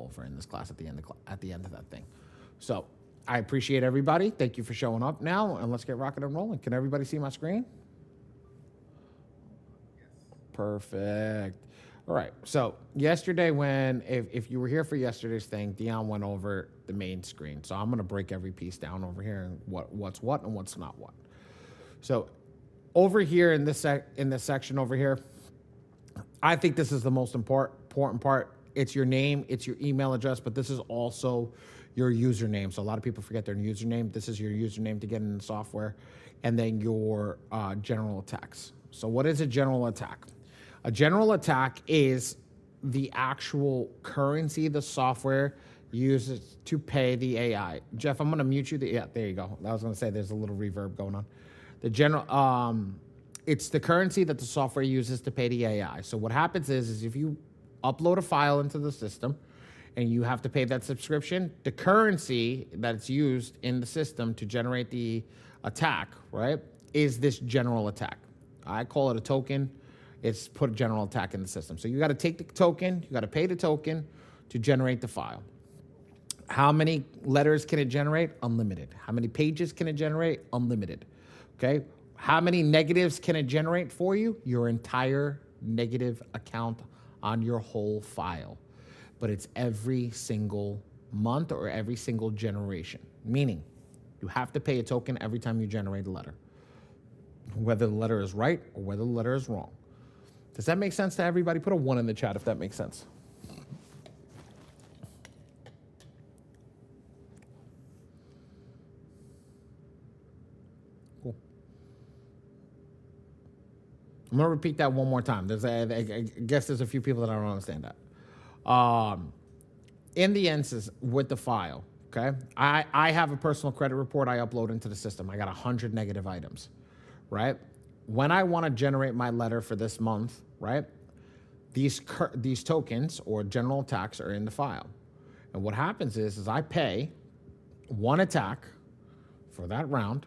over in this class at the end of that thing. So I appreciate everybody. Thank you for showing up now, and let's get rocking and rolling. Can everybody see my screen? Perfect. All right. So yesterday, if you were here for yesterday's thing, Dion went over the main screen. So I'm going to break every piece down over here and what's what and what's not what. So over here in this section over here, I think this is the most important part. It's your name, it's your email address, but this is also your username. So a lot of people forget their username. This is your username to get in the software, and then your general attacks. So what is a general attack? A general attack is the actual currency the software uses to pay the AI. Jeff, I'm going to mute you. Yeah, there you go. I was going to say there's a little reverb going on. The general, it's the currency that the software uses to pay the AI. So what happens is if you upload a file into the system and you have to pay that subscription, the currency that's used in the system to generate the attack, right, is this general attack. I call it a token. It's put a general attack in the system. So you got to take the token, you got to pay the token to generate the file. How many letters can it generate? Unlimited. How many pages can it generate? Unlimited. Okay. How many negatives can it generate for you? Your entire negative account on your whole file. But it's every single month or every single generation, meaning you have to pay a token every time you generate a letter, whether the letter is right or whether the letter is wrong. Does that make sense to everybody? Put a 1 in the chat if that makes sense. Cool. I'm going to repeat that one more time. I guess there's a few people that I don't understand that. In the instance with the file, okay, I have a personal credit report I upload into the system. I got 100 negative items, right? When I want to generate my letter for this month, right, these tokens or general attacks are in the file. And what happens is I pay one attack for that round,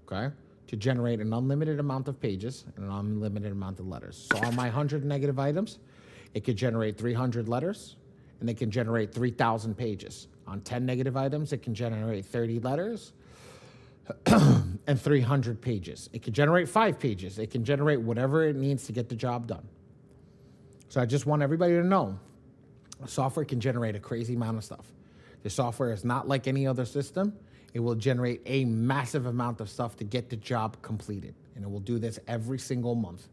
okay, to generate an unlimited amount of pages and an unlimited amount of letters. So on my 100 negative items, it could generate 300 letters, and it can generate 3,000 pages. On 10 negative items, it can generate 30 letters and 300 pages. It can generate 5 pages. It can generate whatever it needs to get the job done. So I just want everybody to know, software can generate a crazy amount of stuff. The software is not like any other system. It will generate a massive amount of stuff to get the job completed. And it will do this every single month.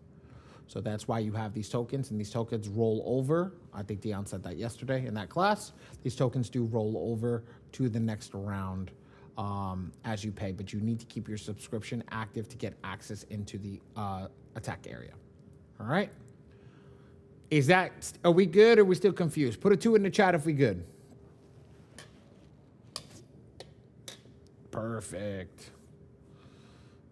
So that's why you have these tokens, and these tokens roll over. I think Dion said that yesterday in that class. These tokens do roll over to the next round as you pay, but you need to keep your subscription active to get access into the attack area. All right? Are we good or are we still confused? Put a 2 in the chat if we good. Perfect.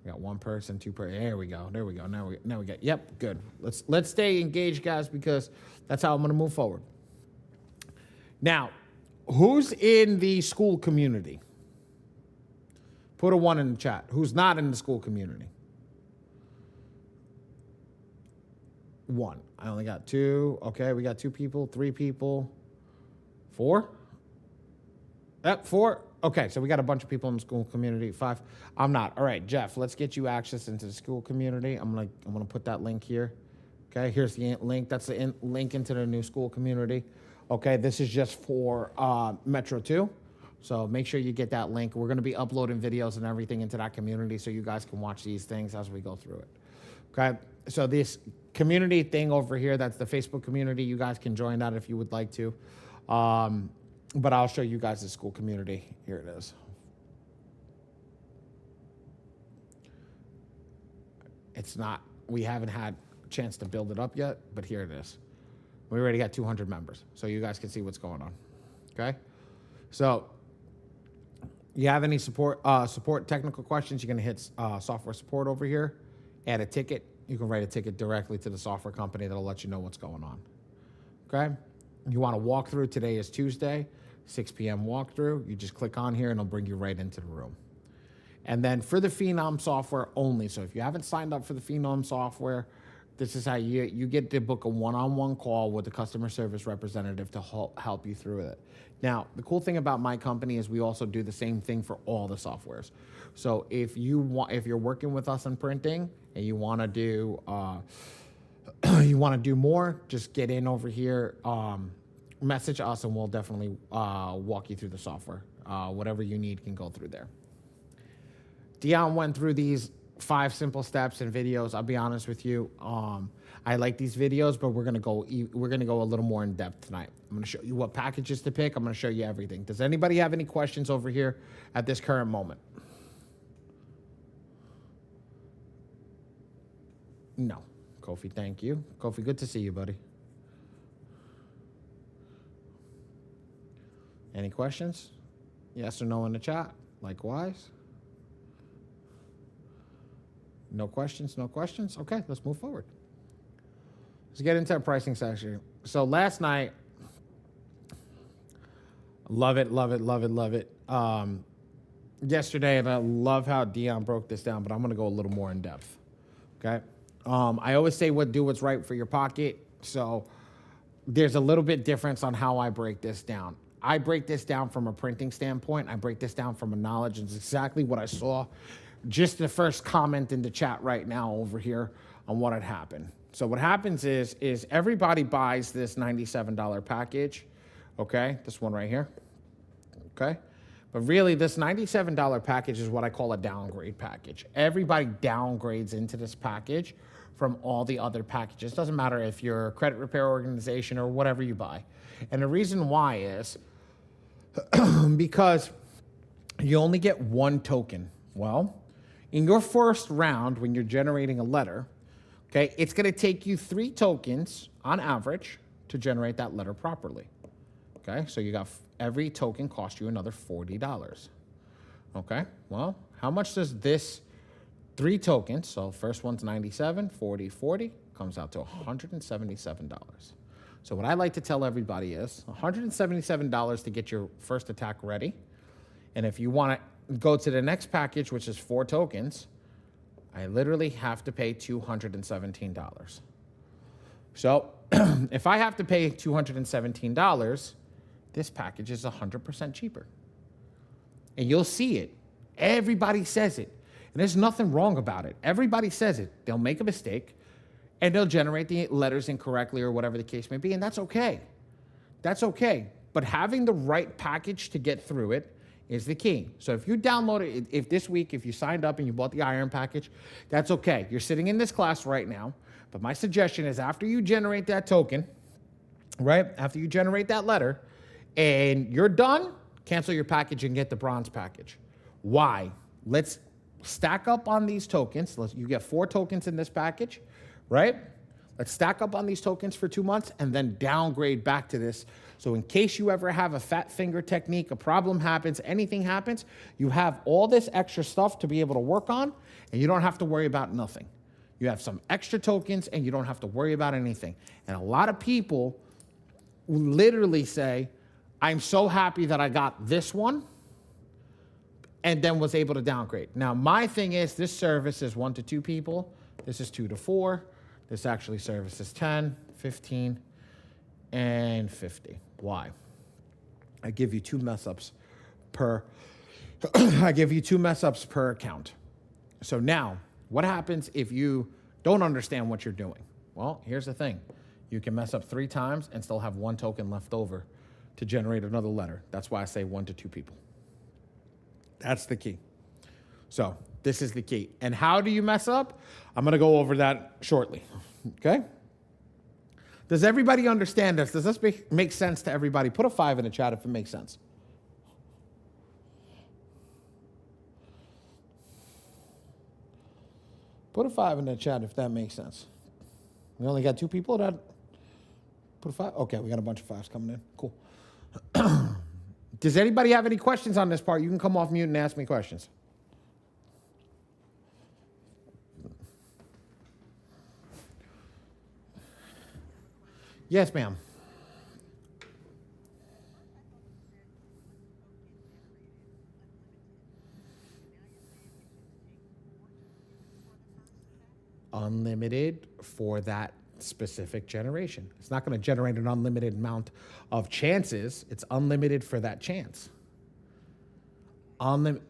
We got 1 person, 2 person. There we go. Now we got. Yep, good. Let's stay engaged, guys, because that's how I'm going to move forward. Now, who's in the school community? Put a 1 in the chat. Who's not in the school community? 1. I only got 2. Okay, we got 2 people, 3 people, 4. Yep, 4. Okay, so we got a bunch of people in the school community. 5. I'm not. All right, Jeff, let's get you access into the school community. I'm gonna put that link here. Okay, here's the link. That's the link into the new school community. Okay, this is just for Metro 2. So make sure you get that link. We're gonna be uploading videos and everything into that community so you guys can watch these things as we go through it. Okay, so this community thing over here, that's the Facebook community. You guys can join that if you would like to. But I'll show you guys the school community. Here it is. It's not, we haven't had a chance to build it up yet, but here it is. We already got 200 members, so you guys can see what's going on. Okay? So, you have any support technical questions, you're going to hit software support over here, add a ticket. You can write a ticket directly to the software company that'll let you know what's going on. Okay? You want to walk through, today is Tuesday, 6 p.m. walkthrough. You just click on here and it'll bring you right into the room. And then for the Phenom software only, so if you haven't signed up for the Phenom software, This is how you get to book a one-on-one call with a customer service representative to help you through it. Now, the cool thing about my company is we also do the same thing for all the softwares. So if you're working with us on printing and you want to do more, just get in over here, message us, and we'll definitely walk you through the software. Whatever you need can go through there. Dion went through these 5 simple steps and videos. I'll be honest with you. I like these videos, but we're gonna go a little more in depth tonight. I'm gonna show you what packages to pick. I'm gonna show you everything. Does anybody have any questions over here at this current moment? No. Kofi, thank you. Kofi, good to see you, buddy. Any questions? Yes or no in the chat? Likewise. No questions, no questions? Okay, let's move forward. Let's get into our pricing section. So last night, love it. Yesterday, and I love how Dion broke this down, but I'm going to go a little more in depth, okay? I always say do what's right for your pocket, so there's a little bit difference on how I break this down. I break this down from a printing standpoint. I break this down from a knowledge. It's exactly what I saw. Just the first comment in the chat right now over here on what had happened. So what happens is everybody buys this $97 package, okay? This one right here, okay? But really, this $97 package is what I call a downgrade package. Everybody downgrades into this package from all the other packages. Doesn't matter if you're a credit repair organization or whatever you buy. And the reason why is because you only get one token. Well, in your first round, when you're generating a letter, okay, it's going to take you 3 tokens on average to generate that letter properly. Okay, so you got every token cost you another $40. Okay, well, how much does this 3 tokens, so first one's 97, 40, 40, comes out to $177. So what I like to tell everybody is $177 to get your first attack ready. And if you want to go to the next package, which is 4 tokens, I literally have to pay $217. So if I have to pay $217, this package is 100% cheaper. And you'll see it. Everybody says it. And there's nothing wrong about it. Everybody says it. They'll make a mistake, and they'll generate the letters incorrectly or whatever the case may be, and that's okay. That's okay. But having the right package to get through it is the key. So if you download it, if this week, if you signed up and you bought the iron package, that's okay. You're sitting in this class right now, but my suggestion is after you generate that token, right, after you generate that letter, and you're done, cancel your package and get the bronze package. Why? Let's stack up on these tokens. You get 4 tokens in this package, right? Let's stack up on these tokens for 2 months and then downgrade back to this. So in case you ever have a fat finger technique, a problem happens, anything happens, you have all this extra stuff to be able to work on, and you don't have to worry about nothing. You have some extra tokens and you don't have to worry about anything. And a lot of people literally say, I'm so happy that I got this one and then was able to downgrade. Now, my thing is this service is 1 to 2 people. This is 2 to 4. This actually services 10, 15, and 50. Why? I give you 2 mess ups per account. So now, what happens if you don't understand what you're doing? Well, here's the thing. You can mess up 3 times and still have 1 token left over to generate another letter. That's why I say 1 to 2 people. That's the key. So this is the key. And how do you mess up? I'm going to go over that shortly. Okay? Does everybody understand this? Does this make sense to everybody? Put a 5 in the chat if it makes sense. Put a 5 in the chat if that makes sense. We only got 2 people that put a 5? Okay, we got a bunch of 5s coming in. Cool. Does anybody have any questions on this part? You can come off mute and ask me questions. Yes, ma'am. unlimited for that specific generation. It's not going to generate an unlimited amount of chances. It's unlimited for that chance. Unlimited.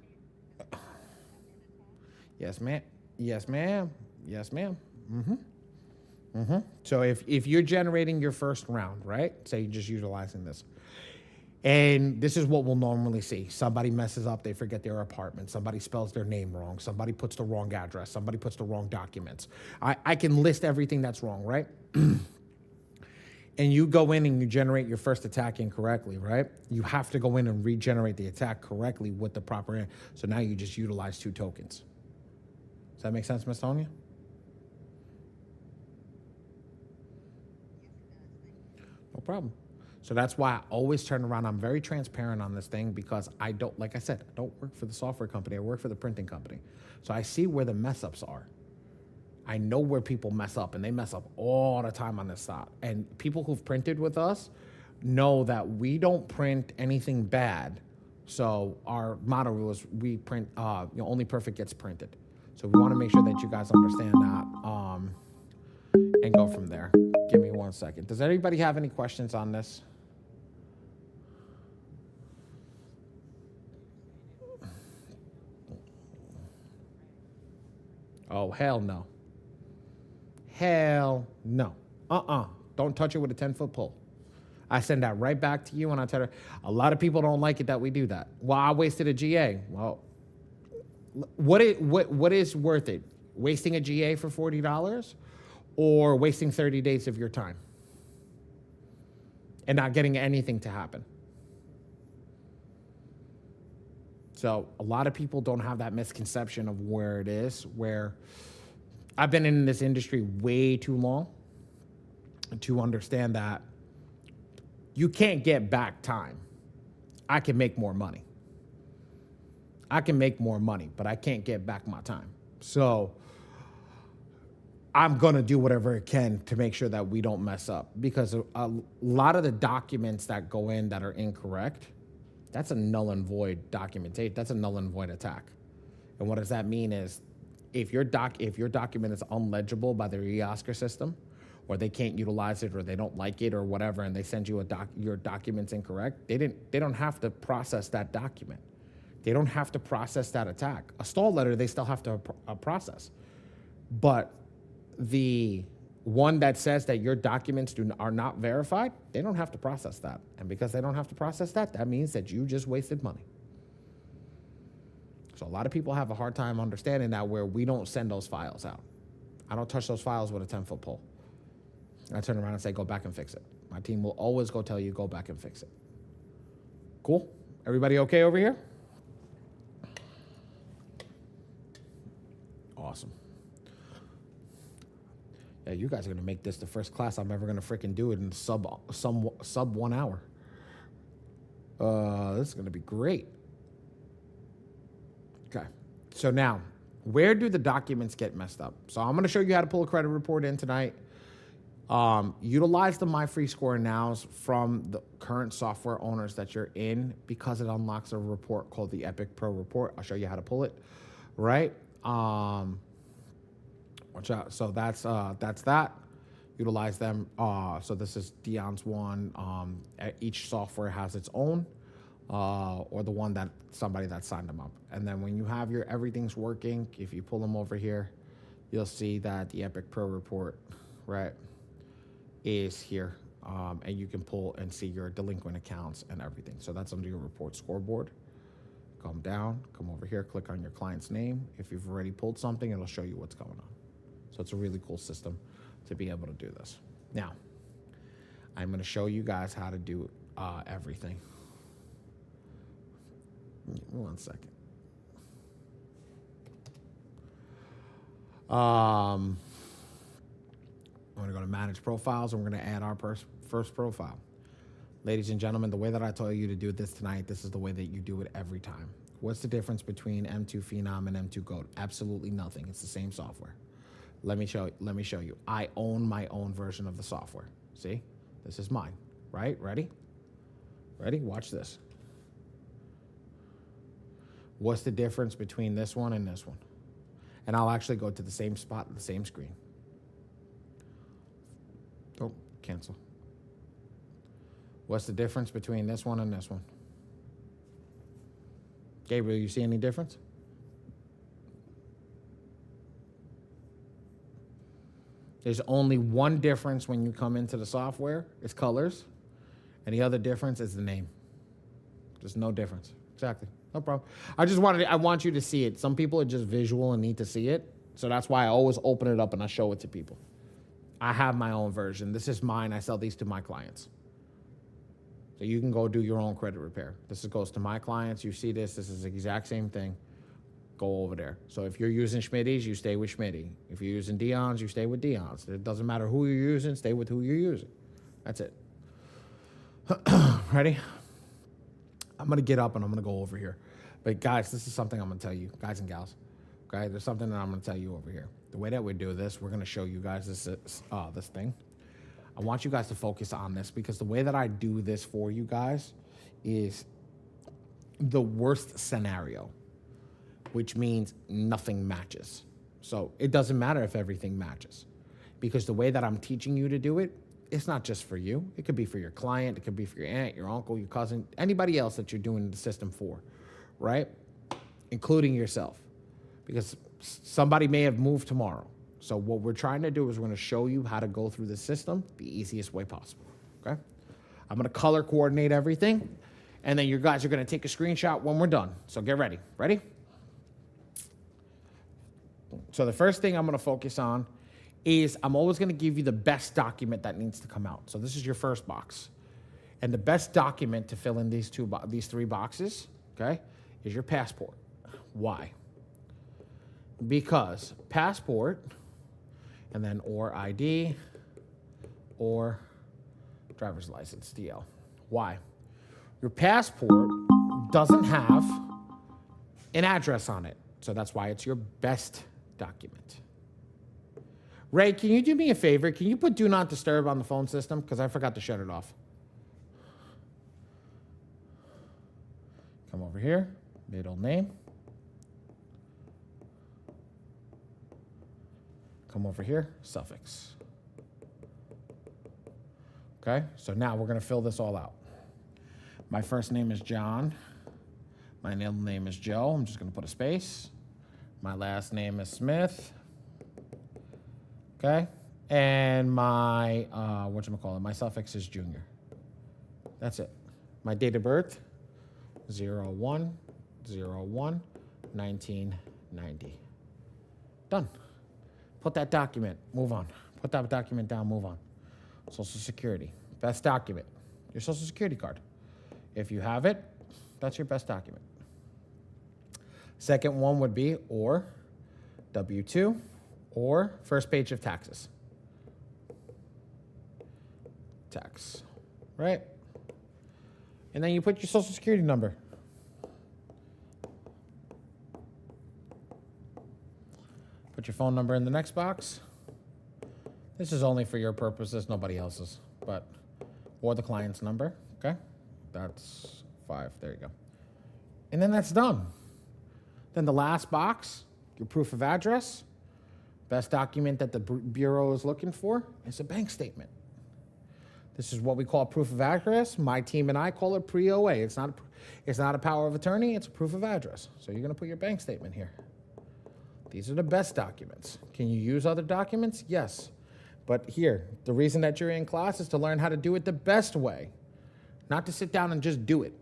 Yes, ma'am. Yes, ma'am. Yes, ma'am. So if you're generating your first round, right? Say you're just utilizing this. And this is what we'll normally see. Somebody messes up, they forget their apartment. Somebody spells their name wrong. Somebody puts the wrong address. Somebody puts the wrong documents. I can list everything that's wrong, right? And you go in and you generate your first attack incorrectly, right? You have to go in and regenerate the attack correctly with the proper. So now you just utilize 2 tokens. Does that make sense, Miss Tonya? No problem. So that's why I always turn around. I'm very transparent on this thing because I don't, like I said, I don't work for the software company. I work for the printing company. So I see where the mess ups are. I know where people mess up, and they mess up all the time on this side. And people who've printed with us know that we don't print anything bad. So our motto is we print, only perfect gets printed. So we want to make sure that you guys understand that and go from there. Give me 1 second. Does anybody have any questions on this? Oh, hell no. Hell no. Don't touch it with a 10-foot pole. I send that right back to you, and I tell her, a lot of people don't like it that we do that. Well, I wasted a GA. Well, what is worth it? Wasting a GA for $40 or wasting 30 days of your time and not getting anything to happen? So a lot of people don't have that misconception of where it is, where I've been in this industry way too long to understand that you can't get back time. I can make more money. I can make more money, but I can't get back my time. So I'm going to do whatever I can to make sure that we don't mess up, because a lot of the documents that go in that are incorrect, that's a null and void documentation. That's a null and void attack. And what does that mean is if your document is unlegible by the eOscar system, or they can't utilize it, or they don't like it, or whatever, and they send you your document's incorrect, they don't have to process that document. They don't have to process that attack. A stall letter, they still have to process. But the one that says that your documents are not verified, they don't have to process that. And because they don't have to process that, that means that you just wasted money. So a lot of people have a hard time understanding that, where we don't send those files out. I don't touch those files with a 10-foot pole. I turn around and say, go back and fix it. My team will always go tell you, go back and fix it. Cool? Everybody okay over here? Awesome. Yeah, you guys are gonna make this the first class I'm ever gonna freaking do it in sub 1 hour. This is gonna be great. Okay, so now, where do the documents get messed up? So I'm gonna show you how to pull a credit report in tonight. Utilize the My Free Score nows from the current software owners that you're in, because it unlocks a report called the Epic Pro Report. I'll show you how to pull it, right? Watch out. So that's that. Utilize them. So this is Dion's one. Each software has its own, or the one that somebody that signed them up. And then when you have your everything's working, if you pull them over here, you'll see that the Epic Pro Report, right, is here. And you can pull and see your delinquent accounts and everything. So that's under your report scoreboard. Come down, come over here, click on your client's name. If you've already pulled something, it'll show you what's going on. So it's a really cool system to be able to do this. Now, I'm going to show you guys how to do everything. 1 second. I'm going to go to manage profiles, and we're going to add our first profile. Ladies and gentlemen, the way that I told you to do this tonight, this is the way that you do it every time. What's the difference between M2 Phenom and M2 Goat? Absolutely nothing. It's the same software. Let me show you. I own my own version of the software. See? This is mine, right? Ready? Watch this. What's the difference between this one and this one? And I'll actually go to the same spot on the same screen. Oh, cancel. What's the difference between this one and this one? Gabriel, you see any difference? There's only one difference when you come into the software. It's colors. And the other difference is the name. There's no difference. Exactly. No problem. I want you to see it. Some people are just visual and need to see it. So that's why I always open it up and I show it to people. I have my own version. This is mine. I sell these to my clients. So you can go do your own credit repair. This goes to my clients. You see this. This is the exact same thing. Go over there. So if you're using Schmitty's, you stay with Schmitty. If you're using Dion's, you stay with Dion's. It doesn't matter who you're using. Stay with who you're using. That's it. Ready? I'm going to get up and I'm going to go over here. But guys, this is something I'm going to tell you, guys and gals. Okay, there's something that I'm going to tell you over here. The way that we do this, we're going to show you guys this thing. I want you guys to focus on this because the way that I do this for you guys is the worst scenario, which means nothing matches. So it doesn't matter if everything matches because the way that I'm teaching you to do it, it's not just for you. It could be for your client. It could be for your aunt, your uncle, your cousin, anybody else that you're doing the system for, right? Including yourself. Because somebody may have moved tomorrow. So what we're trying to do is we're going to show you how to go through the system the easiest way possible, okay? I'm going to color coordinate everything, and then you guys are going to take a screenshot when we're done. So get ready. Ready? So the first thing I'm going to focus on is I'm always going to give you the best document that needs to come out. So this is your first box. And the best document to fill in these three boxes, okay, is your passport. Why? Because passport, and then or ID, or driver's license, DL. Why? Your passport doesn't have an address on it. So that's why it's your best document. Ray, can you do me a favor? Can you put Do Not Disturb on the phone system? Because I forgot to shut it off. Come over here, middle name. Come over here, suffix. Okay, so now we're going to fill this all out. My first name is John. My middle name is Joe. I'm just going to put a space. My last name is Smith. Okay, and my, my suffix is Junior. That's it. My date of birth, 01/01/1990. Done. Put that document, move on. Put that document down, move on. Social Security, best document, your Social Security card. If you have it, that's your best document. Second one would be or W-2 or first page of taxes. Tax, right? And then you put your Social Security number. Put your phone number in the next box. This is only for your purposes, nobody else's, but, or the client's number, okay? That's 5, there you go. And then that's done. Then the last box, your proof of address, best document that the Bureau is looking for is a bank statement. This is what we call proof of address. My team and I call it pre-OA. It's not a power of attorney, it's a proof of address. So you're gonna put your bank statement here. These are the best documents. Can you use other documents? Yes. But here, the reason that you're in class is to learn how to do it the best way, not to sit down and just do it.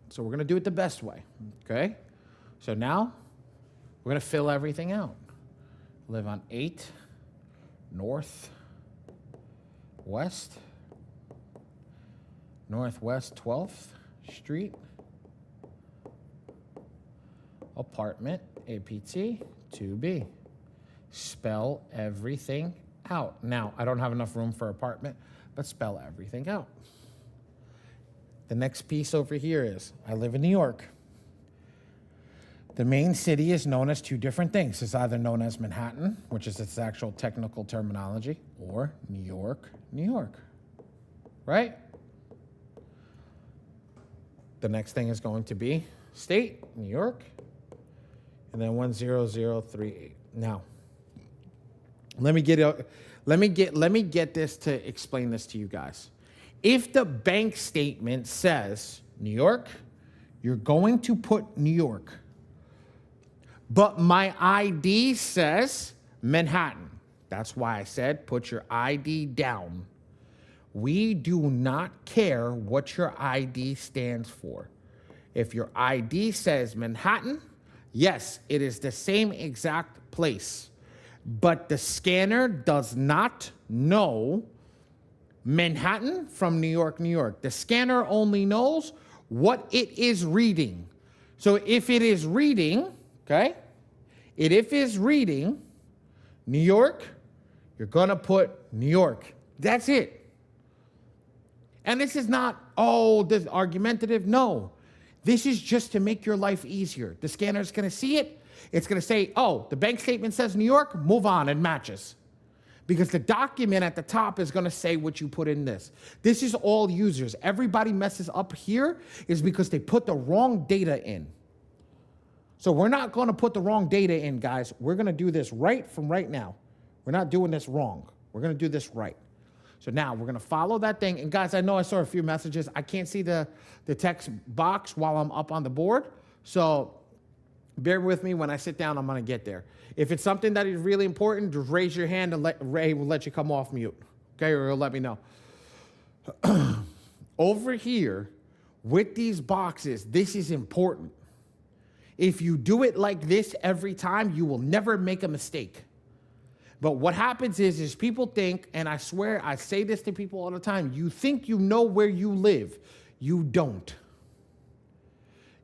So we're gonna do it the best way, okay? So now, we're gonna fill everything out. Live on 8 Northwest 12th Street, apartment, APT, 2B. Spell everything out. Now, I don't have enough room for apartment, but spell everything out. The next piece over here is, I live in New York. The main city is known as 2 different things. It's either known as Manhattan, which is its actual technical terminology, or New York, New York, right? The next thing is going to be state, New York, and then 10038. Now, let me get this to explain this to you guys. If the bank statement says New York, you're going to put New York. But my ID says Manhattan. That's why I said put your ID down. We do not care what your ID stands for. If your ID says Manhattan, yes, it is the same exact place. But the scanner does not know Manhattan from New York, New York. The scanner only knows what it is reading. So if it is reading, okay, if it's reading New York, you're going to put New York. That's it. And this is not, this argumentative. No. This is just to make your life easier. The scanner's going to see it. It's going to say, the bank statement says New York, move on, and matches. Because the document at the top is going to say what you put in this. This is all users. Everybody messes up here is because they put the wrong data in. So we're not going to put the wrong data in, guys. We're going to do this right from right now. We're not doing this wrong. We're going to do this right. So now we're going to follow that thing. And guys, I know I saw a few messages. I can't see the text box while I'm up on the board. So bear with me. When I sit down, I'm going to get there. If it's something that is really important, just raise your hand and Ray will let you come off mute. Okay, or he'll let me know. Over here, with these boxes, this is important. If you do it like this every time, you will never make a mistake. But what happens is people think, and I swear I say this to people all the time, you think you know where you live. You don't.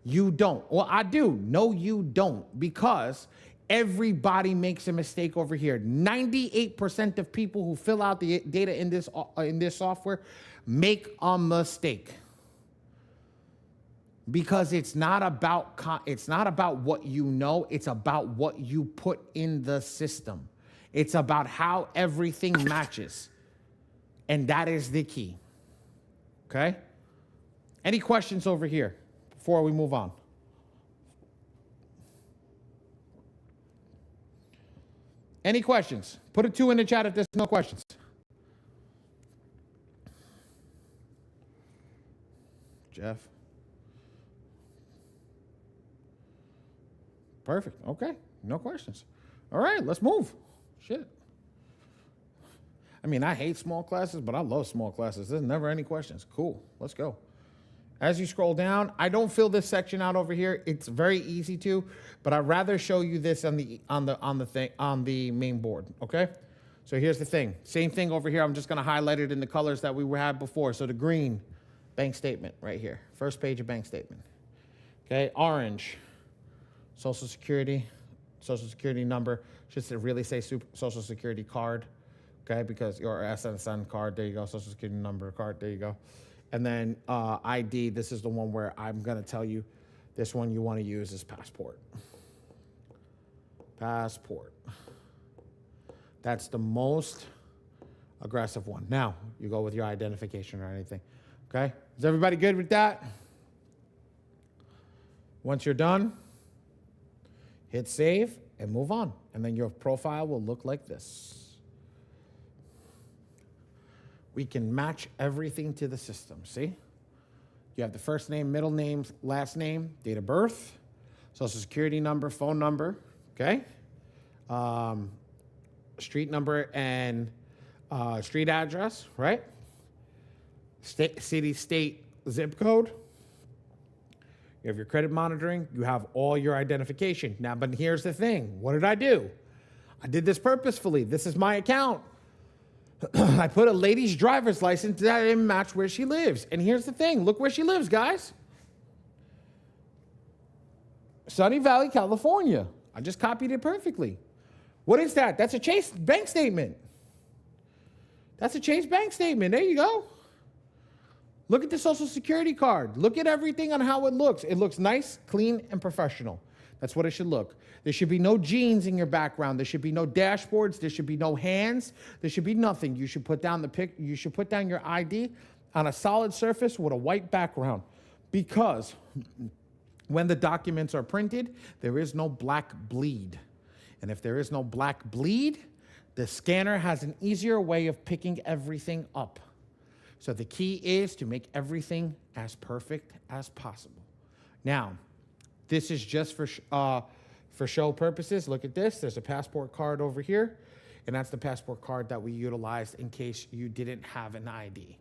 You don't. Well, I do. No, you don't. Because everybody makes a mistake over here. 98% of people who fill out the data in this software make a mistake. Because it's not about what you know, it's about what you put in the system. It's about how everything matches. And that is the key. Okay? Any questions over here before we move on? Any questions? Put a 2 in the chat if there's no questions. Jeff? Perfect. Okay. No questions. All right, let's move. Shit. I mean, I hate small classes, but I love small classes. There's never any questions. Cool. Let's go. As you scroll down, I don't fill this section out over here. It's very easy to, but I'd rather show you this on the main board. Okay. So here's the thing. Same thing over here. I'm just going to highlight it in the colors that we had before. So the green, bank statement right here. First page of bank statement. Okay. Orange, Social Security number. Should really say Social Security card. Okay. Because your SSN card. There you go. Social Security number card. There you go. And then ID, this is the one where I'm going to tell you this one you want to use is passport. Passport. That's the most aggressive one. Now, you go with your identification or anything. Okay? Is everybody good with that? Once you're done, hit save and move on. And then your profile will look like this. We can match everything to the system, see? You have the first name, middle name, last name, date of birth, Social Security number, phone number, okay? Street number and street address, right? City, state, zip code. You have your credit monitoring. You have all your identification. Now, but here's the thing. What did I do? I did this purposefully. This is my account. I put a lady's driver's license that didn't match where she lives. And here's the thing. Look where she lives, guys. Sunny Valley, California. I just copied it perfectly. What is that? That's a Chase bank statement. That's a Chase bank statement. There you go. Look at the Social Security card. Look at everything on how it looks. It looks nice, clean, and professional. That's what it should look. There should be no jeans in your background. There should be no dashboards. There should be no hands. There should be nothing. You should put down you should put down your ID on a solid surface with a white background, because when the documents are printed, there is no black bleed. And if there is no black bleed, the scanner has an easier way of picking everything up. So the key is to make everything as perfect as possible. Now, this is just for show purposes. Look at this. There's a passport card over here, and that's the passport card that we utilized in case you didn't have an ID.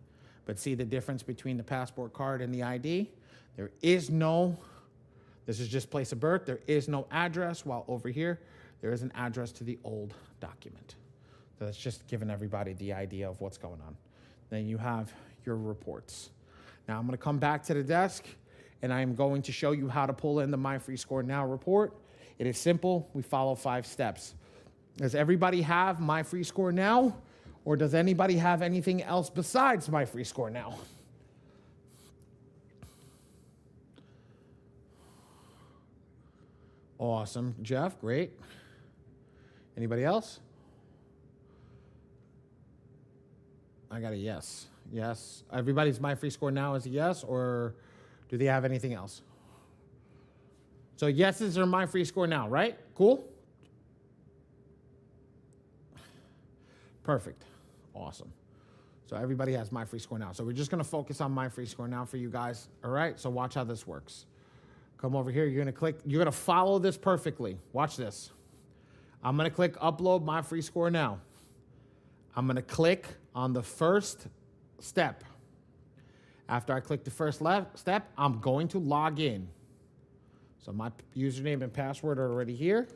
But see the difference between the passport card and the ID? There is no, this is just place of birth. There is no address, while over here, there is an address to the old document. So that's just giving everybody the idea of what's going on. Then you have your reports. Now I'm going to come back to the desk, and I'm going to show you how to pull in the My Free Score Now report. It is simple. We follow 5 steps. Does everybody have My Free Score Now, or does anybody have anything else besides My Free Score Now? Awesome. Jeff, great. Anybody else? I got a yes. Yes. Everybody's My Free Score Now is a yes, or do they have anything else? So yeses are My Free Score Now, right? Cool? Perfect. Awesome. So everybody has My Free Score Now. So we're just going to focus on My Free Score Now for you guys. All right? So watch how this works. Come over here. You're going to click. You're going to follow this perfectly. Watch this. I'm going to click Upload My Free Score Now. I'm going to click on the first step. After I click the first step, I'm going to log in. So my username and password are already here.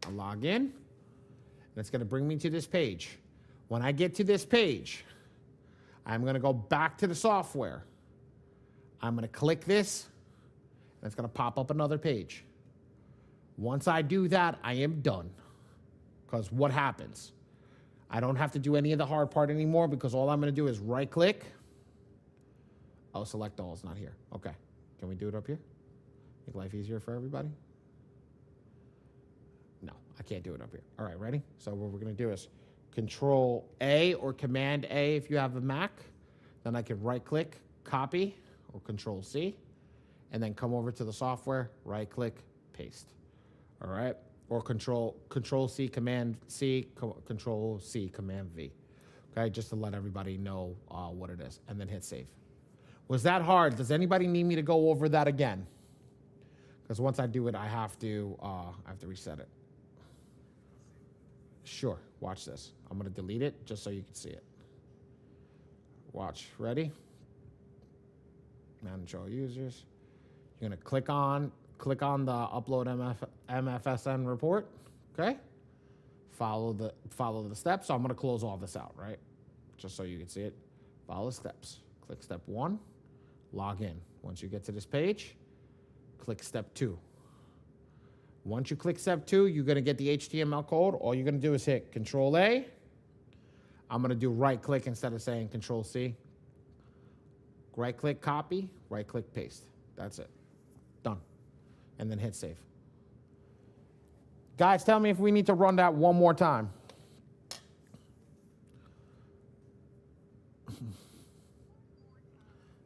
I'll log in, and it's going to bring me to this page. When I get to this page, I'm going to go back to the software. I'm going to click this, and it's going to pop up another page. Once I do that, I am done. Because what happens? I don't have to do any of the hard part anymore, because all I'm going to do is right-click. Oh, select all. It's not here. Okay. Can we do it up here? Make life easier for everybody? No, I can't do it up here. All right, ready? So what we're going to do is Control A or Command A if you have a Mac. Then I can right-click, copy, or Control C, and then come over to the software, right-click, paste. All right? Or Control C, Command C, Control C, Command V. Okay, just to let everybody know what it is, and then hit save. Was that hard? Does anybody need me to go over that again? Because once I do it, I have to reset it. Sure. Watch this. I'm going to delete it just so you can see it. Watch. Ready? Manage all users. You're going to click on the Upload MFSN report. Okay? Follow the steps. So I'm going to close all this out, right? Just so you can see it. Follow the steps. Click step 1. Log in. Once you get to this page, click step 2. Once you click step 2, you're going to get the HTML code. All you're going to do is hit Control A. I'm going to do right-click instead of saying Control C. Right-click, copy. Right-click, paste. That's it. Done. And then hit save. Guys, tell me if we need to run that one more time.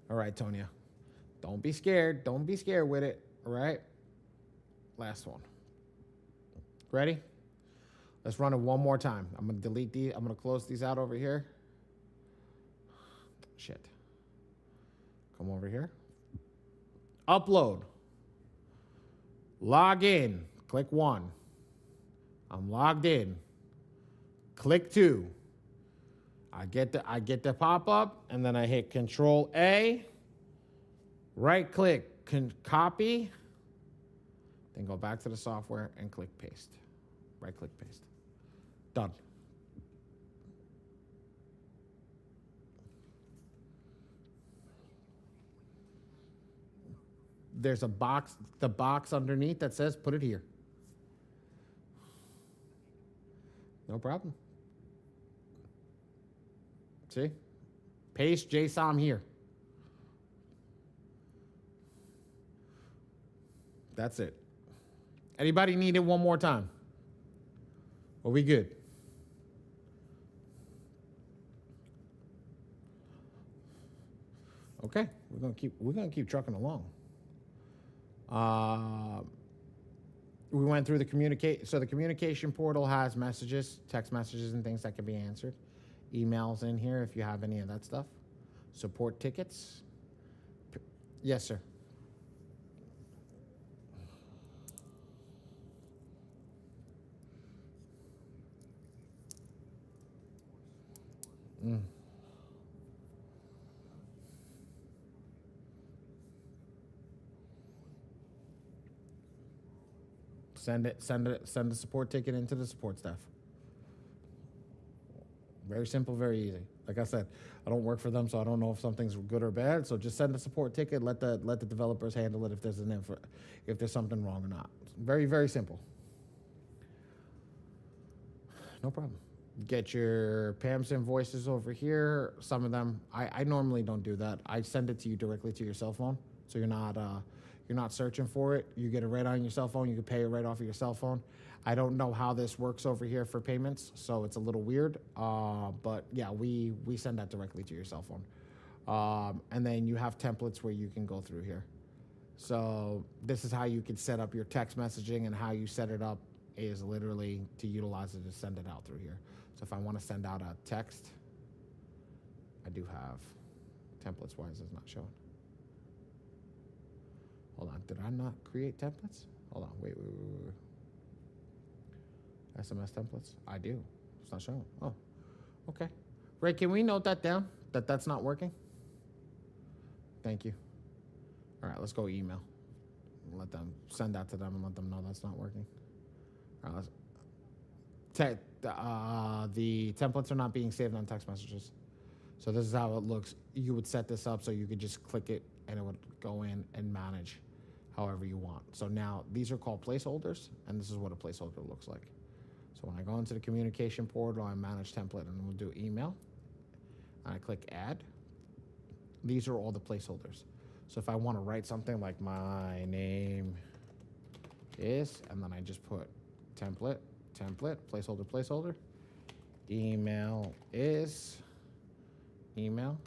All right, Tonya. Don't be scared. Don't be scared with it. All right? Last one. Ready? Let's run it one more time. I'm going to delete these. I'm going to close these out over here. Shit. Come over here. Upload. Log in. Click 1. I'm logged in. Click 2. I get the pop-up, and then I hit Control A. Right-click, copy. Then go back to the software and click paste. Right-click, paste. Done. There's a box, the box underneath that says put it here. No problem. See? Paste JSON here. That's it. Anybody need it one more time? Are we good? Okay, we're gonna keep trucking along. We went through the communicate. So the communication portal has messages, text messages, and things that can be answered. Emails in here if you have any of that stuff. Support tickets. Yes, sir. Mm. Send the support ticket into the support staff. Very simple, very easy. Like I said, I don't work for them, so I don't know if something's good or bad. So just send a support ticket. Let the developers handle it if there's if there's something wrong or not. Very, very simple. No problem. Get your PAMS invoices over here. Some of them, I normally don't do that. I send it to you directly to your cell phone, so you're not searching for it. You get it right on your cell phone. You can pay it right off of your cell phone. I don't know how this works over here for payments, so it's a little weird. But yeah, we send that directly to your cell phone. And then you have templates where you can go through here. So this is how you can set up your text messaging, and how you set it up is literally to utilize it to send it out through here. So if I want to send out a text, I do have templates. Why is this not showing? Hold on, did I not create templates? Hold on, wait. SMS templates, I do. It's not showing. Oh, okay. Ray, can we note that down? That's not working? Thank you. All right, let's go email. Let them send that to them and let them know that's not working. All right, the templates are not being saved on text messages. So this is how it looks. You would set this up so you could just click it and it would go in and manage however you want. So now these are called placeholders, and this is what a placeholder looks like. So when I go into the communication portal, I manage template, and we'll do email. And I click add. These are all the placeholders. So if I want to write something like my name is, and then I just put template, placeholder, email is, email,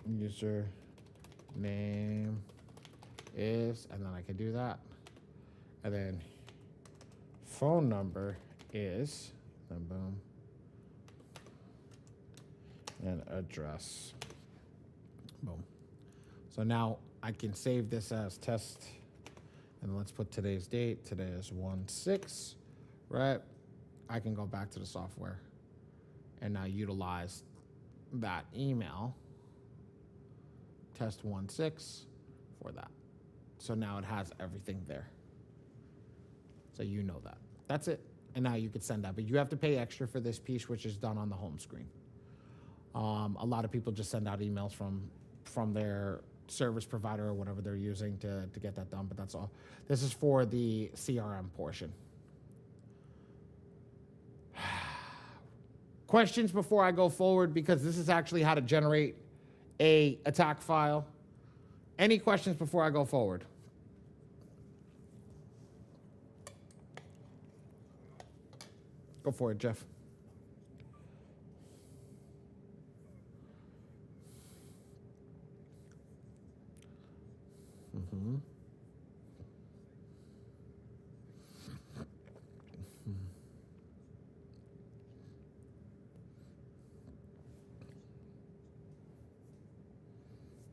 user name is, and then I can do that. And then phone number is, then boom, and address, boom. So now I can save this as test, and let's put today's date. Today is 1/6, right? I can go back to the software and now utilize that email, test 1/6, for that. So now it has everything there. So you know that. That's it. And now you could send that. But you have to pay extra for this piece, which is done on the home screen. A lot of people just send out emails from their service provider or whatever they're using to get that done, but that's all. This is for the CRM portion. Questions before I go forward, because this is actually how to generate a attack file. Any questions before I go forward? Go for it, Jeff. Mm-hmm.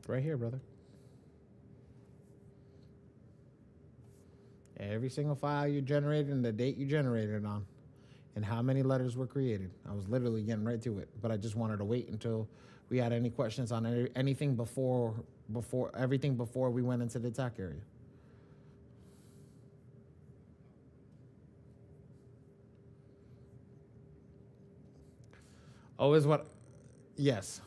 Right here, brother. Every single file you generated and the date you generated it on, and how many letters were created. I was literally getting right to it, but I just wanted to wait until we had any questions on anything before everything before we went into the attack area. Oh, is what? Yes.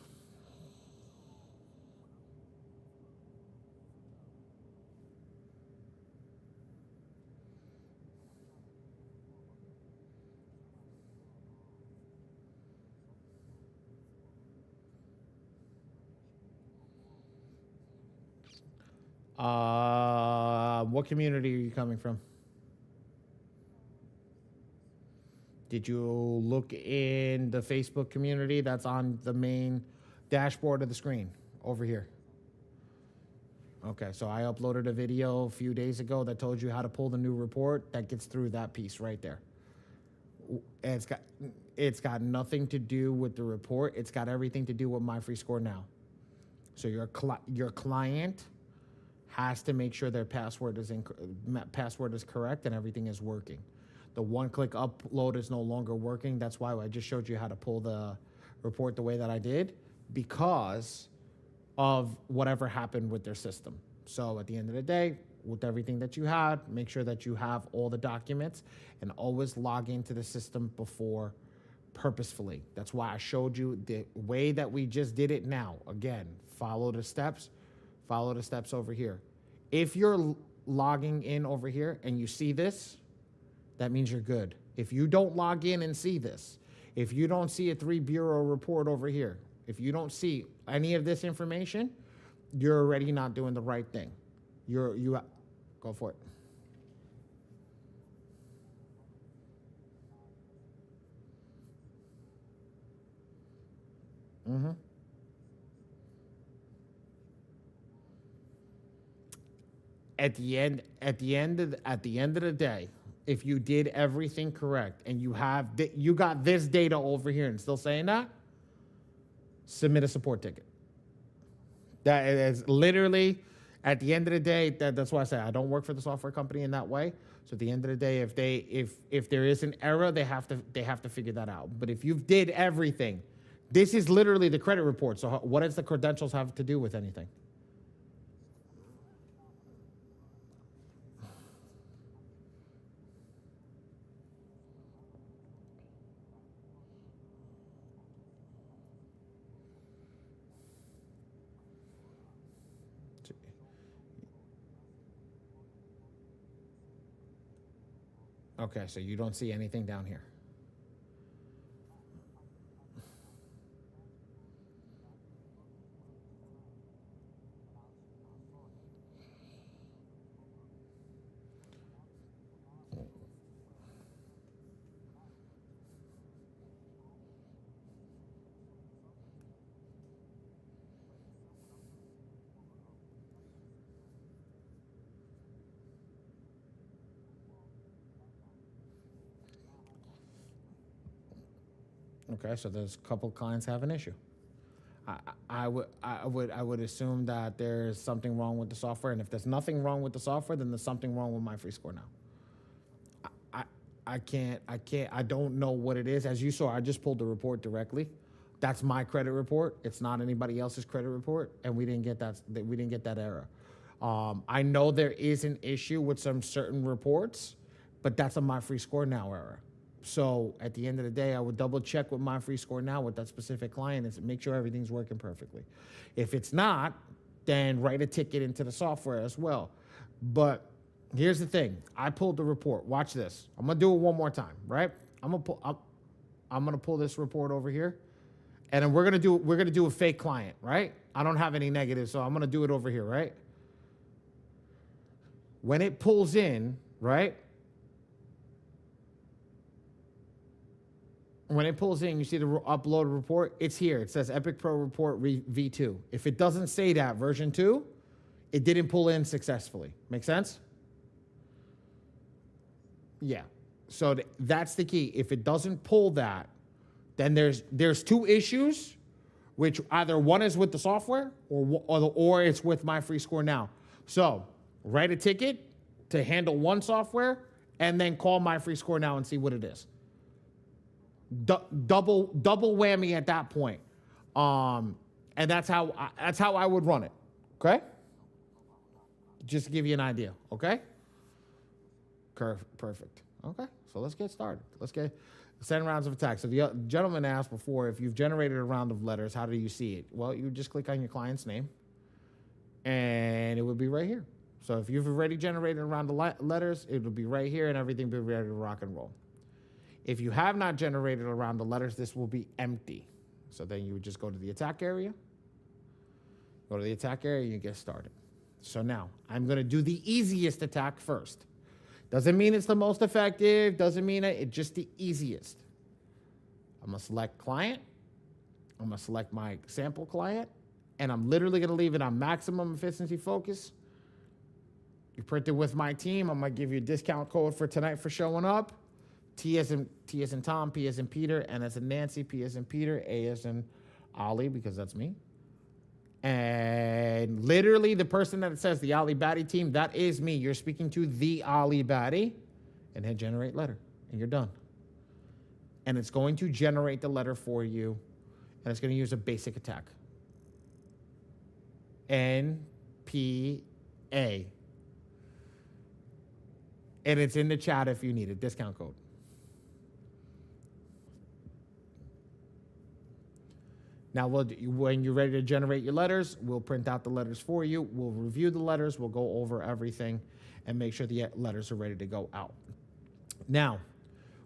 What community are you coming from? Did you look in the Facebook community that's on the main dashboard of the screen over here? Okay, so I uploaded a video a few days ago that told you how to pull the new report. That gets through that piece right there. And it's got nothing to do with the report. It's got everything to do with My Free Score Now. So your client has to make sure their password is correct and everything is working. The one-click upload is no longer working. That's why I just showed you how to pull the report the way that I did, because of whatever happened with their system. So at the end of the day, with everything that you had, make sure that you have all the documents and always log into the system before purposefully. That's why I showed you the way that we just did it now. Again, follow the steps over here. If you're logging in over here and you see this, that means you're good. If you don't log in and see this, if you don't see a 3 bureau report over here, if you don't see any of this information, you're already not doing the right thing. Go for it. Mm-hmm. At the end of the day, if you did everything correct and you got this data over here and still saying that, submit a support ticket. That is literally, at the end of the day, that's why I say I don't work for the software company in that way. So at the end of the day, if there is an error, they have to figure that out. But if you've did everything, this is literally the credit report. So what does the credentials have to do with anything? Okay, so you don't see anything down here. Okay, so there's a couple clients have an issue. I would assume that there's something wrong with the software, and if there's nothing wrong with the software, then there's something wrong with My Free Score Now. I I don't know what it is. As you saw, I just pulled the report directly. That's my credit report. It's not anybody else's credit report, and we didn't get that error. I know there is an issue with some certain reports, but that's a My Free Score Now error. So at the end of the day, I would double check with My Free Score Now with that specific client and make sure everything's working perfectly. If it's not, then write a ticket into the software as well. But here's the thing. I pulled the report. Watch this. I'm gonna do it one more time, right? I'm gonna pull this report over here, and then we're gonna do a fake client, right? I don't have any negatives, so I'm gonna do it over here, right? When it pulls in, right? When it pulls in, you see the upload report. It's here. It says Epic Pro Report V2. If it doesn't say that, version 2, it didn't pull in successfully. Make sense? Yeah. So that's the key. If it doesn't pull that, then there's two issues, which either one is with the software or it's with My Free Score Now. So write a ticket to handle one software and then call My Free Score Now and see what it is. Double whammy at that point. And that's how I would run it. Okay? Just to give you an idea. Okay? Perfect. Okay, so let's get started. Let's get 10 rounds of attack. So the gentleman asked before, if you've generated a round of letters, how do you see it? Well, you just click on your client's name, and it would be right here. So if you've already generated a round of letters, it would be right here, and everything will be ready to rock and roll. If you have not generated a round of letters, this will be empty. So then you would just go to the attack area. Go to the attack area, and you get started. So now, I'm going to do the easiest attack first. Doesn't mean it's the most effective. Doesn't mean it's just the easiest. I'm going to select client. I'm going to select my sample client. and I'm literally going to leave it on maximum efficiency focus. You print it with my team. I'm going to give you a discount code for tonight for showing up. T as in Tom, P as in Peter, N as in Nancy, P as in Peter, A as in Ollie, because that's me. And literally the person that it says the Ali Badi team, that is me. You're speaking to the Ali Badi, and hit generate letter, and you're done. And it's going to generate the letter for you, and it's going to use a basic attack. NPA. And it's in the chat if you need a discount code. Now, when you're ready to generate your letters, we'll print out the letters for you. We'll review the letters. We'll go over everything and make sure the letters are ready to go out. Now,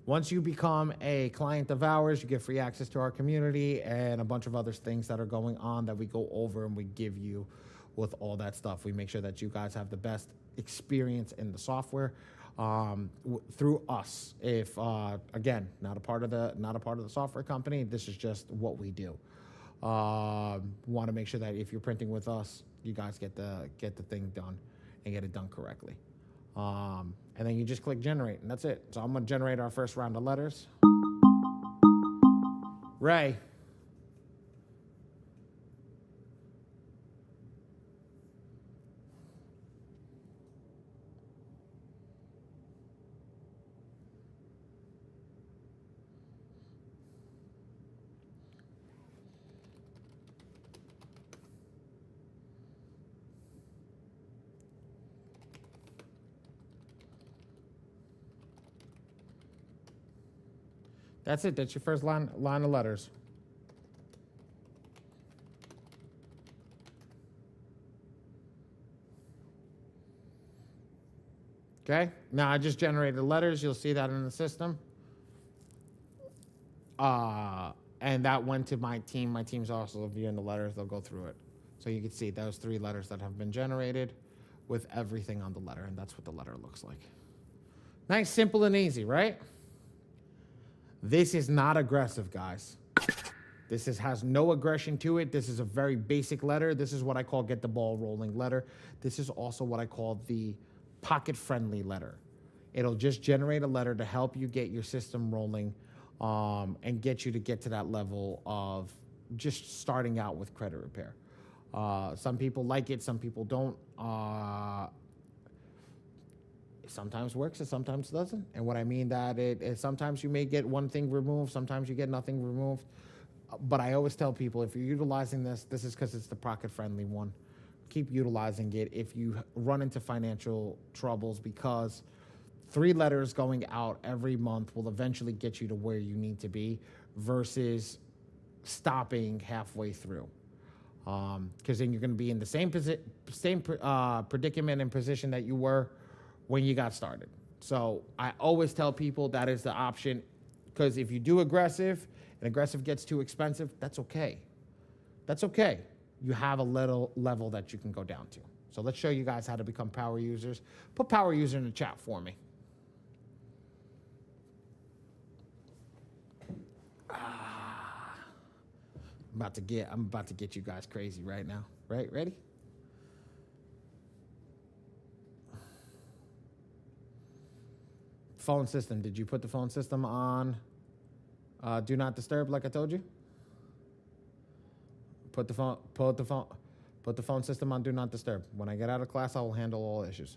once you become a client of ours, you get free access to our community and a bunch of other things that are going on that we go over and we give you with all that stuff. We make sure that you guys have the best experience in the software through us. If again, not a part of the software company, this is just what we do. Want to make sure that if you're printing with us, you guys get the thing done and get it done correctly. And then you just click generate, and that's it. So I'm going to generate our first round of letters. Ray. That's it. That's your first line of letters. Okay. Now I just generated letters. You'll see that in the system. And that went to my team. My team's also reviewing the letters. They'll go through it. So you can see those 3 letters that have been generated with everything on the letter. And that's what the letter looks like. Nice, simple, and easy, right? This is not aggressive, guys. This has no aggression to it. This is a very basic letter. This is what I call get the ball rolling letter. This is also what I call the pocket-friendly letter. It'll just generate a letter to help you get your system rolling and get you to get to that level of just starting out with credit repair. Some people like it, some people don't. It sometimes works and sometimes doesn't. And what I mean that it sometimes you may get one thing removed, sometimes you get nothing removed. But I always tell people, if you're utilizing this is because it's the pocket-friendly one. Keep utilizing it if you run into financial troubles, because 3 letters going out every month will eventually get you to where you need to be versus stopping halfway through. Because then you're going to be in the same predicament and position that you were when you got started. So I always tell people that is the option, because if you do aggressive and aggressive gets too expensive, that's okay. That's okay. You have a little level that you can go down to. So let's show you guys how to become power users. Put power user in the chat for me. I'm about to get you guys crazy right now. Right? Ready? Phone system. Did you put the phone system on do not disturb like I told you? Put the phone system on do not disturb. When I get out of class, I will handle all issues.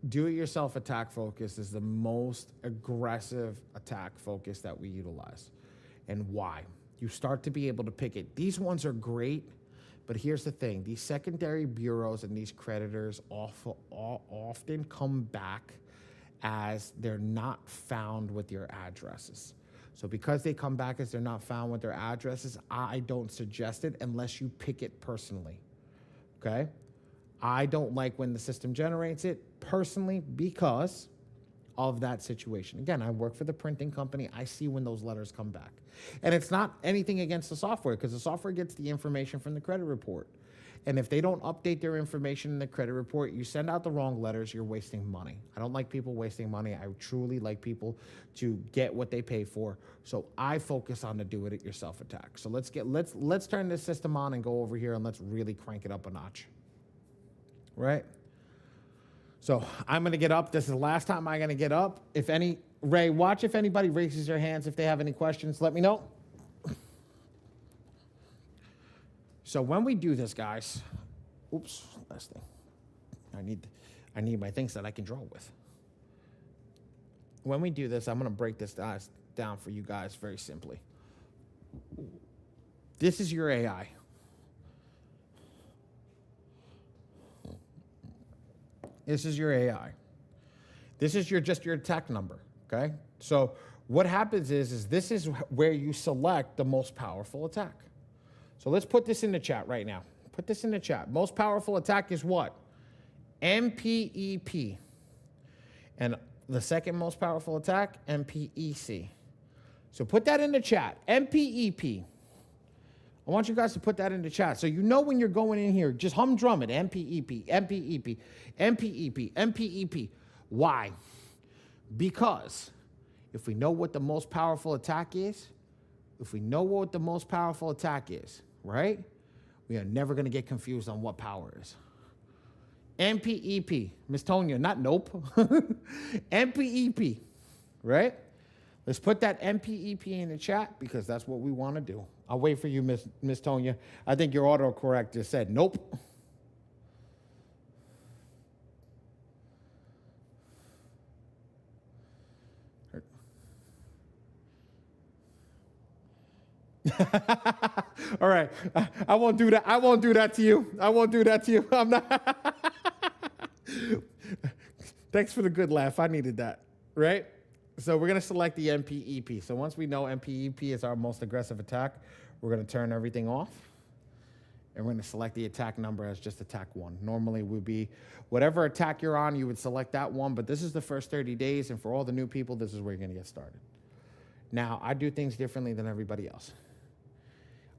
Do-it-yourself attack focus is the most aggressive attack focus that we utilize. And why? You start to be able to pick it. These ones are great, but here's the thing. These secondary bureaus and these creditors often come back as they're not found with your addresses. So because they come back as they're not found with their addresses, I don't suggest it unless you pick it personally, okay? I don't like when the system generates it personally because of that situation. Again, I work for the printing company. I see when those letters come back. And it's not anything against the software, because the software gets the information from the credit report. And if they don't update their information in the credit report, you send out the wrong letters, you're wasting money. I don't like people wasting money. I truly like people to get what they pay for. So I focus on the do it yourself attack. So let's turn this system on and go over here and let's really crank it up a notch. Right? So I'm going to get up. This is the last time I'm going to get up. Ray, watch if anybody raises their hands. If they have any questions, let me know. So when we do this, guys, oops, last thing. I need my things that I can draw with. When we do this, I'm going to break this down for you guys very simply. This is your AI. This is your AI. This is just your attack number, okay? So what happens is this is where you select the most powerful attack. So let's put this in the chat right now. Put this in the chat. Most powerful attack is what? MPEP. And the second most powerful attack, MPEC. So put that in the chat. MPEP. I want you guys to put that in the chat. So you know when you're going in here, just humdrum it. MPEP, MPEP, MPEP, MPEP. Why? Because if we know what the most powerful attack is, right? We are never going to get confused on what power is. MPEP. Miss Tonya, not nope. MPEP, right? Let's put that MPEP in the chat because that's what we want to do. I'll wait for you, Miss Tonya. I think your autocorrect just said nope. All right. I won't do that. I won't do that to you. I'm not. Thanks for the good laugh. I needed that, right? So we're going to select the MPEP. So once we know MPEP is our most aggressive attack, we're going to turn everything off. And we're going to select the attack number as just attack 1. Normally it would be whatever attack you're on, you would select that one. But this is the first 30 days. And for all the new people, this is where you're going to get started. Now, I do things differently than everybody else.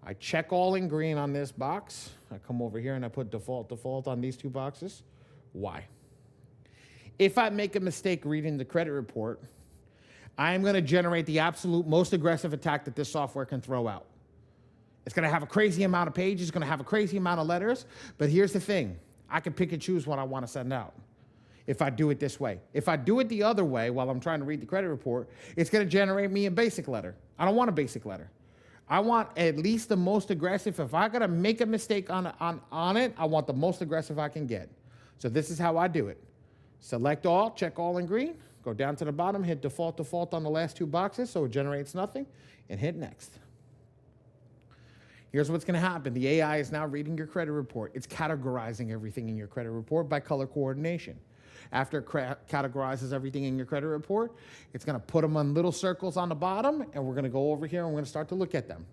I check all in green on this box. I come over here and I put default on these 2 boxes. Why? If I make a mistake reading the credit report, I'm going to generate the absolute most aggressive attack that this software can throw out. It's going to have a crazy amount of pages. It's going to have a crazy amount of letters. But here's the thing. I can pick and choose what I want to send out if I do it this way. If I do it the other way while I'm trying to read the credit report, it's going to generate me a basic letter. I don't want a basic letter. I want at least the most aggressive. If I got to make a mistake on it, I want the most aggressive I can get. So this is how I do it. Select all, check all in green, go down to the bottom, hit default on the last 2 boxes so it generates nothing, and hit next. Here's what's going to happen. The AI is now reading your credit report. It's categorizing everything in your credit report by color coordination. After it categorizes everything in your credit report, it's going to put them on little circles on the bottom, and we're going to go over here and we're going to start to look at them.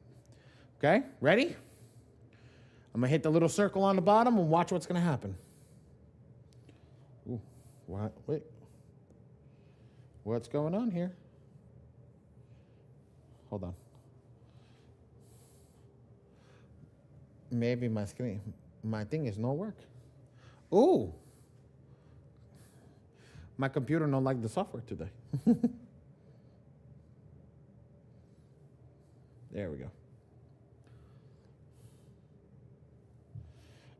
Okay, ready? I'm going to hit the little circle on the bottom and watch what's going to happen. Ooh, what? Wait. What's going on here? Hold on. Maybe my thing is no work. Ooh. My computer don't like the software today. There we go.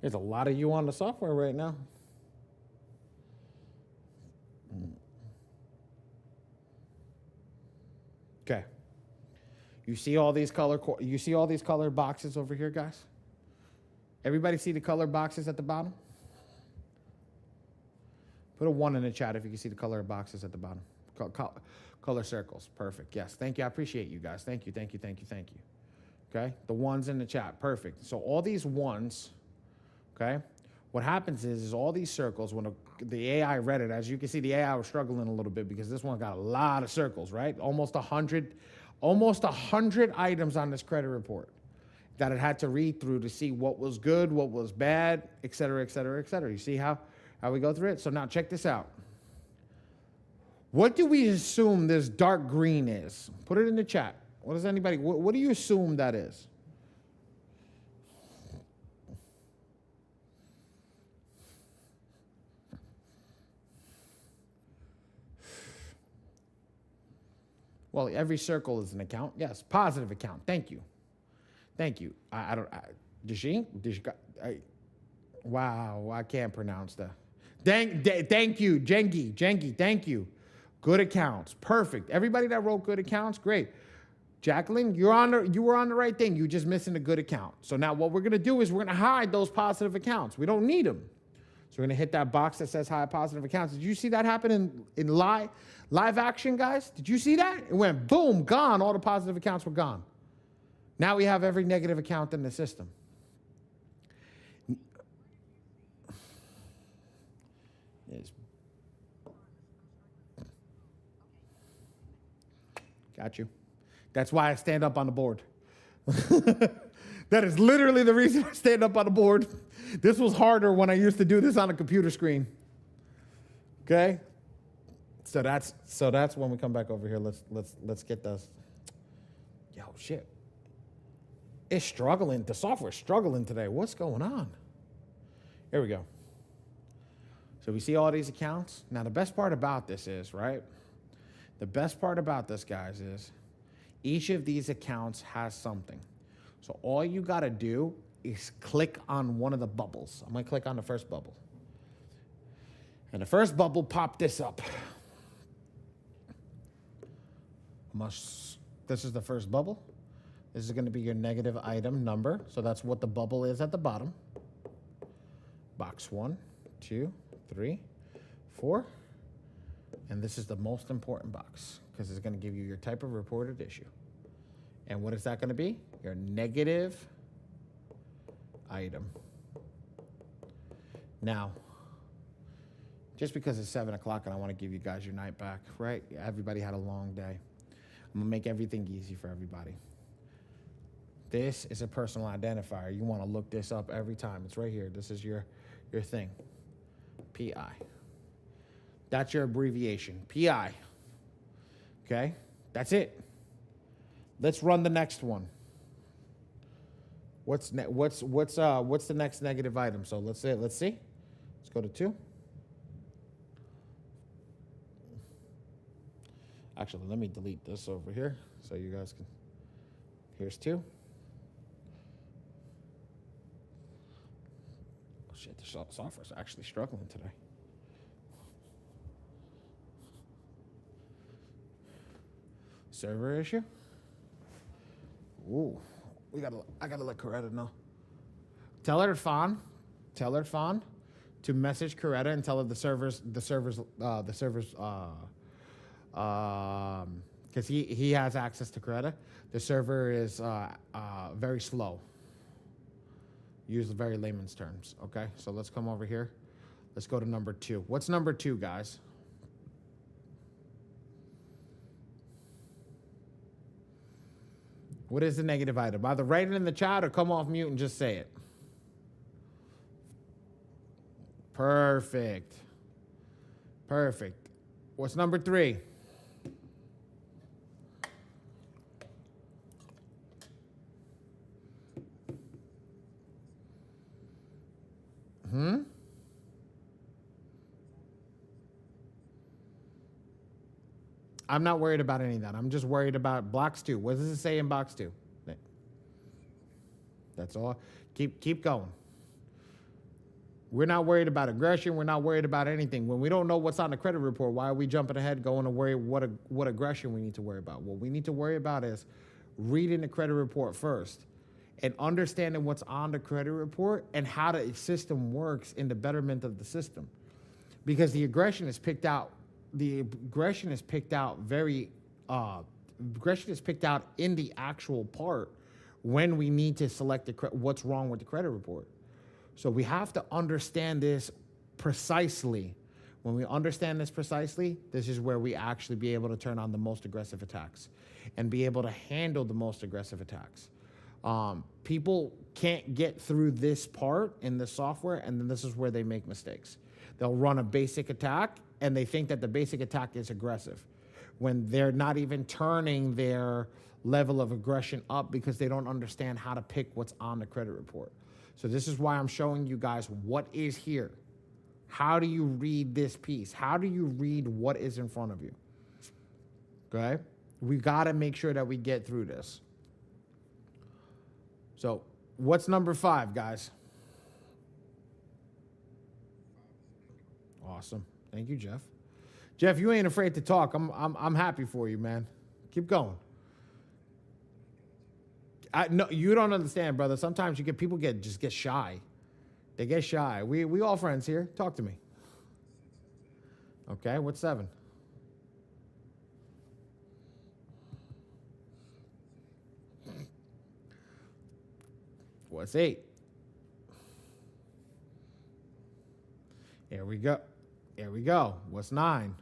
There's a lot of you on the software right now. Okay. You see all these color boxes over here, guys? Everybody see the color boxes at the bottom? Put a 1 in the chat if you can see the color boxes at the bottom. Color circles. Perfect. Yes. Thank you. I appreciate you guys. Thank you. Okay. The 1s in the chat. Perfect. So all these 1s, okay, what happens is all these circles, when the AI read it, as you can see, the AI was struggling a little bit because this one got a lot of circles, right? Almost 100 items on this credit report that it had to read through to see what was good, what was bad, et cetera, et cetera, et cetera. You see how we go through it? So now check this out. What do we assume this dark green is? Put it in the chat. What do you assume that is? Well, every circle is an account. Yes, positive account. Thank you. Thank you. I don't. Did she? Wow, I can't pronounce that. Thank you, Jengi. Jengi, thank you. Good accounts. Perfect. Everybody that wrote good accounts, great. Jacqueline, you were on the right thing. You're just missing a good account. So now what we're going to do is we're going to hide those positive accounts. We don't need them. So we're going to hit that box that says hide positive accounts. Did you see that happen in live action, guys? Did you see that? It went boom, gone. All the positive accounts were gone. Now we have every negative account in the system. Got you. That's why I stand up on the board. That is literally the reason I stand up on the board. This was harder when I used to do this on a computer screen. Okay? So that's when we come back over here. Let's get this. Yo, shit. It's struggling. The software's struggling today. What's going on? Here we go. So we see all these accounts. Now the best part about this is, right? The best part about this, guys, is each of these accounts has something. So all you got to do is click on one of the bubbles. I'm going to click on the first bubble. And the first bubble popped this up. This is the first bubble. This is going to be your negative item number. So that's what the bubble is at the bottom. Box 1, 2, 3, 4. And this is the most important box because it's going to give you your type of reported issue. And what is that going to be? Your negative item. Now, just because it's 7 o'clock and I want to give you guys your night back, right? Everybody had a long day. I'm going to make everything easy for everybody. This is a personal identifier. You want to look this up every time. It's right here. This is your thing. PI. That's your abbreviation, PI. Okay, that's it. Let's run the next one. What's the next negative item? So let's see. Let's go to 2. Actually, let me delete this over here so you guys can. Here's 2. Oh shit, the software's actually struggling today. Server issue? Ooh, I gotta let Coretta know. Tell her Fawn to message Coretta and tell her the servers, because he has access to Coretta. The server is very slow. Use the very layman's terms. Okay, so let's come over here. Let's go to number 2. What's number 2, guys? What is the negative item? Either write it in the chat or come off mute and just say it. Perfect. Perfect. What's number 3? I'm not worried about any of that. I'm just worried about box 2. What does it say in box 2? That's all. Keep going. We're not worried about aggression. We're not worried about anything. When we don't know what's on the credit report, why are we jumping ahead going to worry what aggression we need to worry about? What we need to worry about is reading the credit report first and understanding what's on the credit report and how the system works in the betterment of the system. Because the aggression is picked out. The aggression is picked out in the actual part when we need to select what's wrong with the credit report. So we have to understand this precisely. When we understand this precisely, this is where we actually be able to turn on the most aggressive attacks and be able to handle the most aggressive attacks. People can't get through this part in the software, and then this is where they make mistakes. They'll run a basic attack, and they think that the basic attack is aggressive when they're not even turning their level of aggression up because they don't understand how to pick what's on the credit report. So this is why I'm showing you guys what is here. How do you read this piece? How do you read what is in front of you? Okay? We got to make sure that we get through this. So, what's number 5, guys? Awesome. Thank you, Jeff. Jeff, you ain't afraid to talk. I'm happy for you, man. Keep going. No, you don't understand, brother. Sometimes people get shy. They get shy. We all friends here. Talk to me. Okay, what's 7? What's 8? Here we go. Here we go. What's 9?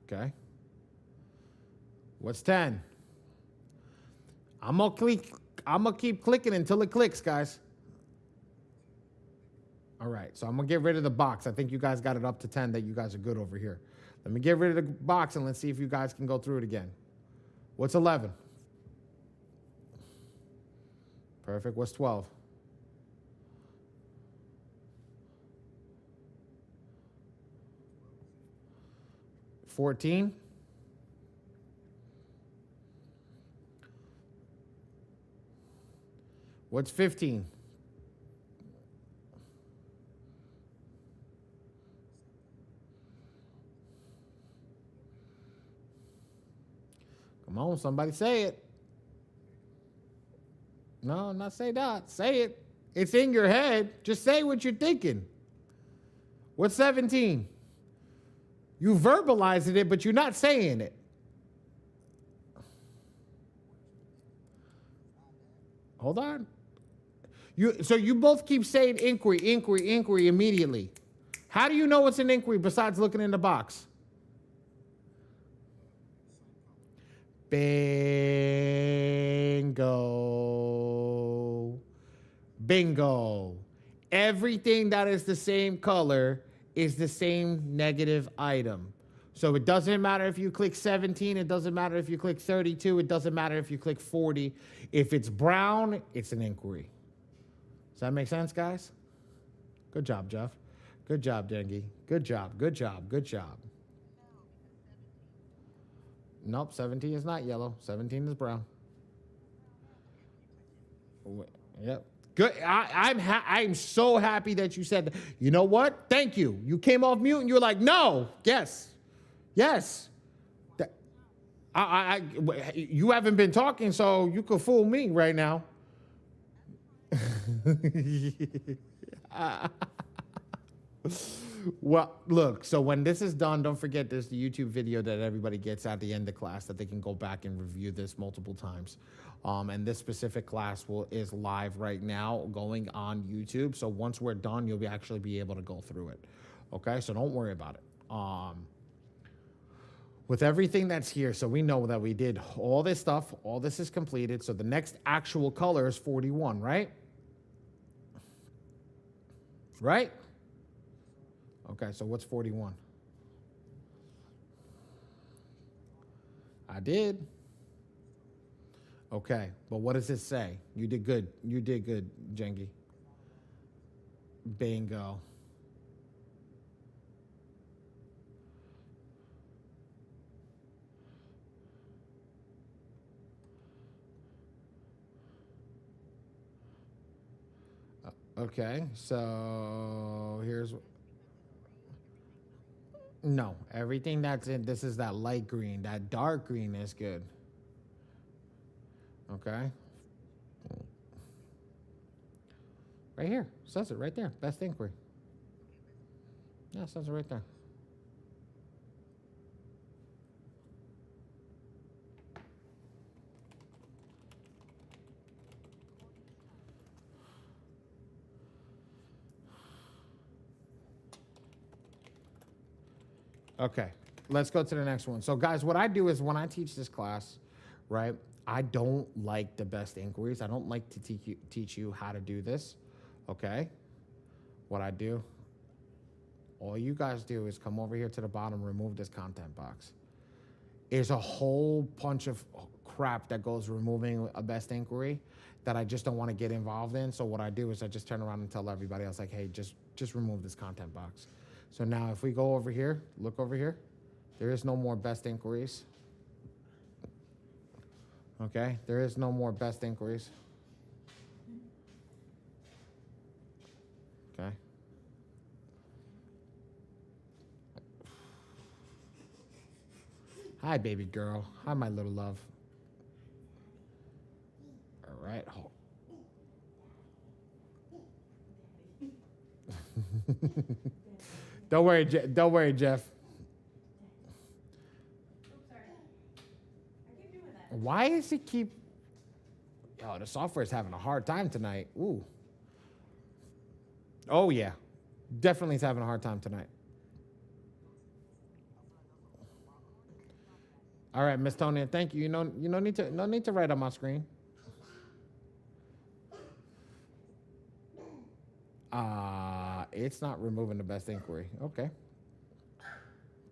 Okay. What's 10? I'm gonna keep clicking until it clicks, guys. All right, so I'm gonna get rid of the box. I think you guys got it up to 10 that you guys are good over here. Let me get rid of the box and let's see if you guys can go through it again. What's 11? Perfect. What's 12? 14? What's 15? Come on, somebody say it. No, not say that. Say it. It's in your head. Just say what you're thinking. What's 17? You verbalizing it, but you're not saying it. Hold on. So you both keep saying inquiry immediately. How do you know it's an inquiry besides looking in the box? Bingo. Bingo. Everything that is the same color is the same negative item. So it doesn't matter if you click 17, it doesn't matter if you click 32, it doesn't matter if you click 40. If it's brown, it's an inquiry. Does that make sense, guys? Good job, Jeff. Good job, Dengi. Good job. Nope, 17 is not yellow. 17 is brown. Yep. Good. I'm so happy that you said that. You know what? Thank you. You came off mute and you were like, no. Yes. You haven't been talking, so you could fool me right now. Well, look, so when this is done, don't forget there's the YouTube video that everybody gets at the end of class that they can go back and review this multiple times. And this specific class is live right now going on YouTube. So once we're done, you'll actually be able to go through it. Okay, so don't worry about it. With everything that's here, so we know that we did all this stuff. All this is completed. So the next actual color is 41, right? Right? Okay, so what's 41? I did. Okay, but what does it say? You did good. You did good, Jengi. Bingo. Okay, so here's... No, everything that's in this is that light green. That dark green is good. Okay. Right here. Says it right there. Best inquiry. Yeah, says it right there. Okay, let's go to the next one. So, guys, what I do is when I teach this class, right, I don't like the best inquiries. I don't like to teach you how to do this, okay? What I do, all you guys do is come over here to the bottom, remove this content box. There's a whole bunch of crap that goes removing a best inquiry that I just don't want to get involved in. So what I do is I just turn around and tell everybody else, like, hey, just remove this content box. So now if we go over here, look over here, there is no more best inquiries. Okay, there is no more best inquiries. Okay. Hi, baby girl. Hi, my little love. All right. Don't worry, don't worry, Jeff. Why does it keep? Oh, the software is having a hard time tonight. Ooh. Oh yeah, definitely is having a hard time tonight. All right, Miss Tony, thank you. You don't need to no need to write on my screen. It's not removing the best inquiry. Okay.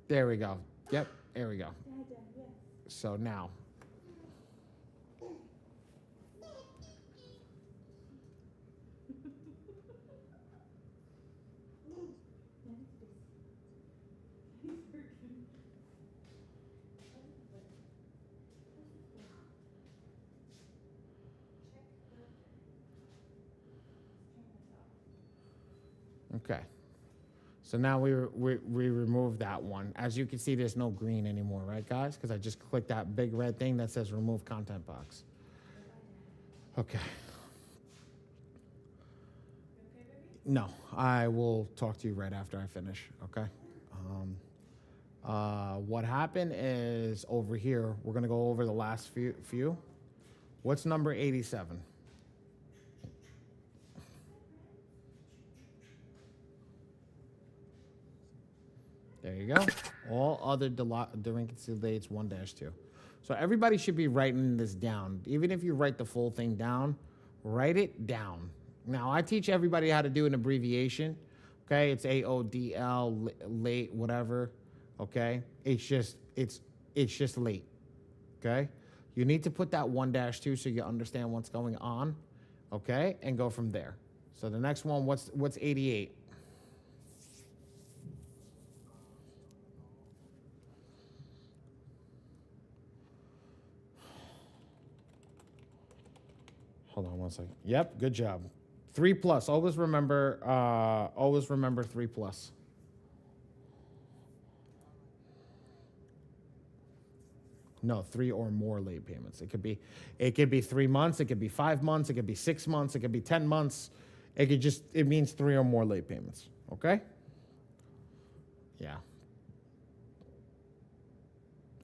There we go. Yep, there we go. So now. Okay. So now we remove that one. As you can see, there's no green anymore, right, guys? Because I just clicked that big red thing that says remove content box. Okay. No, I will talk to you right after I finish, okay? What happened is over here, we're going to go over the last few. What's number 87? There you go. All other delinquency dates 1-2. So everybody should be writing this down. Even if you write the full thing down, write it down. Now, I teach everybody how to do an abbreviation. Okay, it's AODL, late, whatever. Okay, it's just late. Okay, you need to put that 1-2 so you understand what's going on. Okay, and go from there. So the next one, what's 88? Hold on one second. Yep, good job. 3+. Always remember 3+. No, 3 or more late payments. It could be 3 months, it could be 5 months, it could be 6 months, it could be 10 months. It means 3 or more late payments. Okay? Yeah.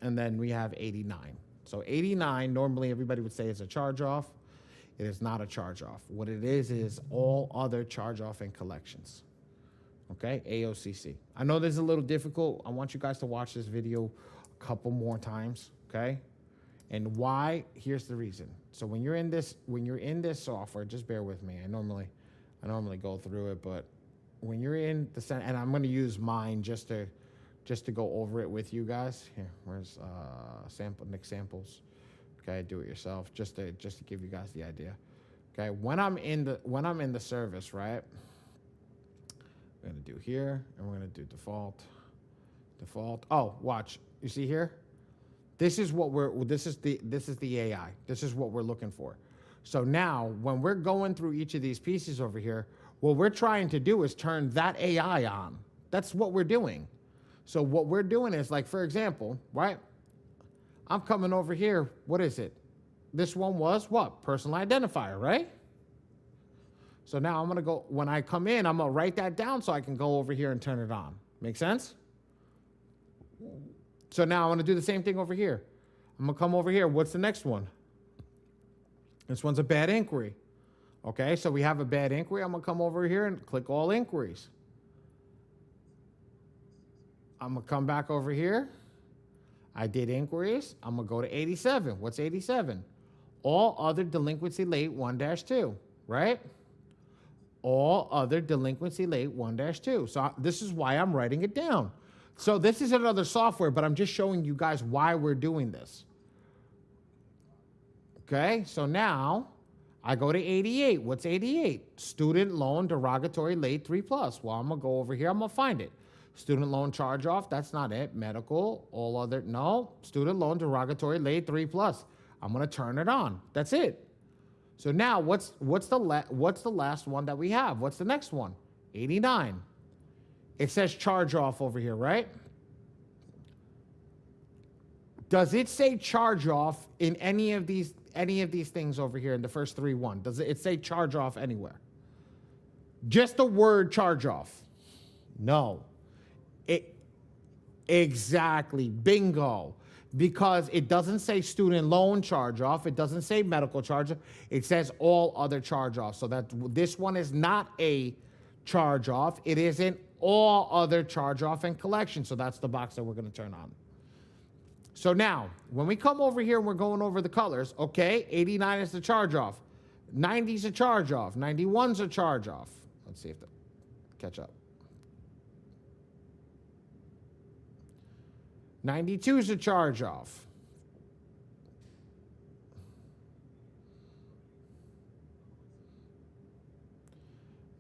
And then we have 89. So 89, normally everybody would say is a charge off. It is not a charge off. What it is all other charge off and collections. Okay? AOCC. I know this is a little difficult. I want you guys to watch this video a couple more times. Okay? And why? Here's the reason. So when you're in this software, just bear with me. I normally go through it, but when you're in the and I'm going to use mine just to go over it with you guys. Here, where's Nick samples? Okay, do it yourself, just to give you guys the idea. Okay, when I'm in the service, right? We're gonna do here, and we're gonna do default. Oh, watch. You see here? This is the AI. This is what we're looking for. So now, when we're going through each of these pieces over here, what we're trying to do is turn that AI on. That's what we're doing. So what we're doing is, like, for example, right? I'm coming over here. What is it? This one was what? Personal identifier, right? So now I'm going to go, when I come in, I'm going to write that down so I can go over here and turn it on. Make sense? So now I'm going to do the same thing over here. I'm going to come over here. What's the next one? This one's a bad inquiry. Okay, so we have a bad inquiry. I'm going to come over here and click all inquiries. I'm going to come back over here. I did inquiries. I'm going to go to 87. What's 87? All other delinquency late 1-2, right? All other delinquency late 1-2. So this is why I'm writing it down. So this is another software, but I'm just showing you guys why we're doing this. Okay, so now I go to 88. What's 88? Student loan derogatory late 3+. Well, I'm going to go over here. I'm going to find it. Student loan charge off, that's not it. Medical, all other, no. Student loan derogatory late 3 plus. I'm gonna turn it on. That's it. So now what's the last one that we have? What's the next one? 89. It says charge off over here, right? Does it say charge off in any of these things over here in the first 3-1? Does it say charge off anywhere? Just the word charge off. No. Exactly. Bingo. Because it doesn't say student loan charge off. It doesn't say medical charge off. It says all other charge offs. So that this one is not a charge off. It isn't all other charge off and collection. So that's the box that we're going to turn on. So now, when we come over here and we're going over the colors, okay, 89 is the charge off. 90 is a charge off. 91 is a charge off. Let's see if they catch up. 92 is a charge off.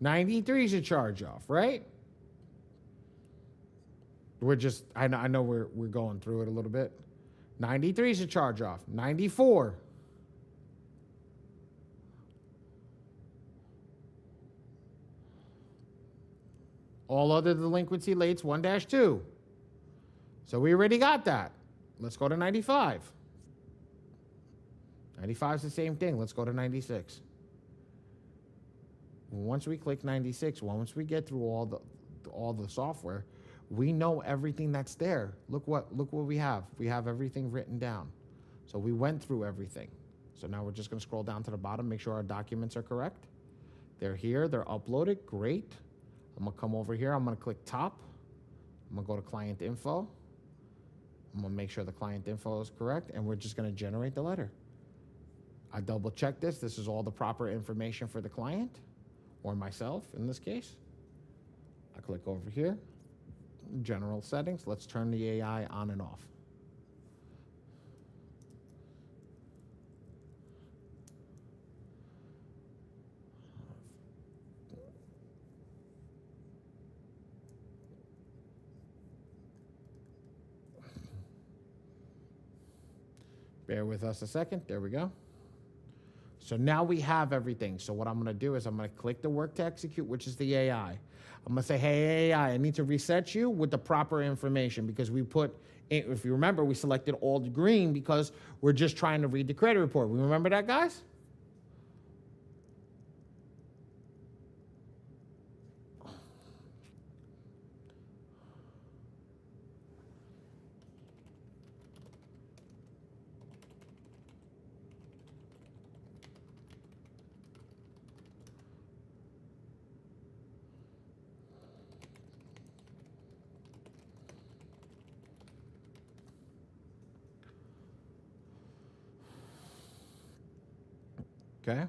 $93 is a charge off, right? We're just, I know we're going through it a little bit. 93 is a charge off. 94. All other delinquency lates 1-2. So we already got that. Let's go to 95. 95 is the same thing. Let's go to 96. Once we click 96, once we get through all the software, we know everything that's there. Look what we have. We have everything written down. So we went through everything. So now we're just going to scroll down to the bottom, make sure our documents are correct. They're here. They're uploaded. Great. I'm going to come over here. I'm going to click top. I'm going to go to client info. I'm going to make sure the client info is correct, and we're just going to generate the letter. I double check this. This is all the proper information for the client, or myself in this case. I click over here, general settings. Let's turn the AI on and off. Bear with us a second. There we go. So now we have everything. So what I'm going to do is I'm going to click the work to execute, which is the AI. I'm going to say, hey, AI, I need to reset you with the proper information because we put, if you remember, we selected all the green because we're just trying to read the credit report. We remember that, guys? Okay.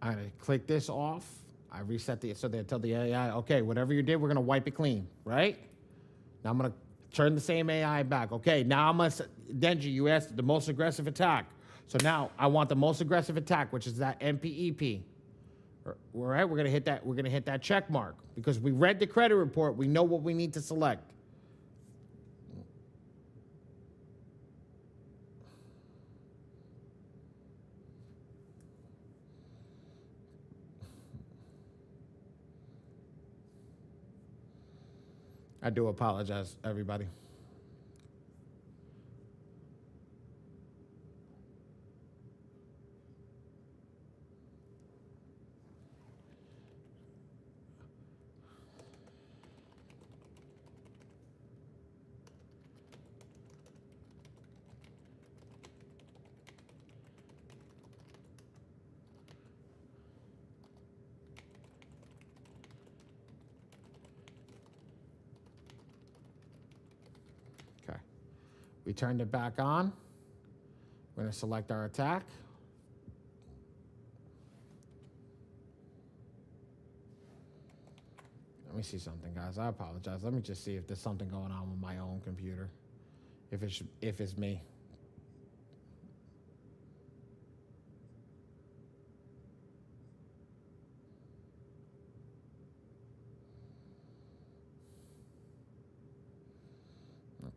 I click this off. I reset so they tell the AI, okay, whatever you did, we're going to wipe it clean, right? Now I'm going to turn the same AI back. Okay, now I'm going to, Denji, you asked the most aggressive attack. So now I want the most aggressive attack, which is that MPEP. All right, we're going to hit that. We're going to hit that check mark because we read the credit report. We know what we need to select. I do apologize, everybody. We turned it back on. We're going to select our attack. Let me see something, guys. I apologize. Let me just see if there's something going on with my own computer. If it's me.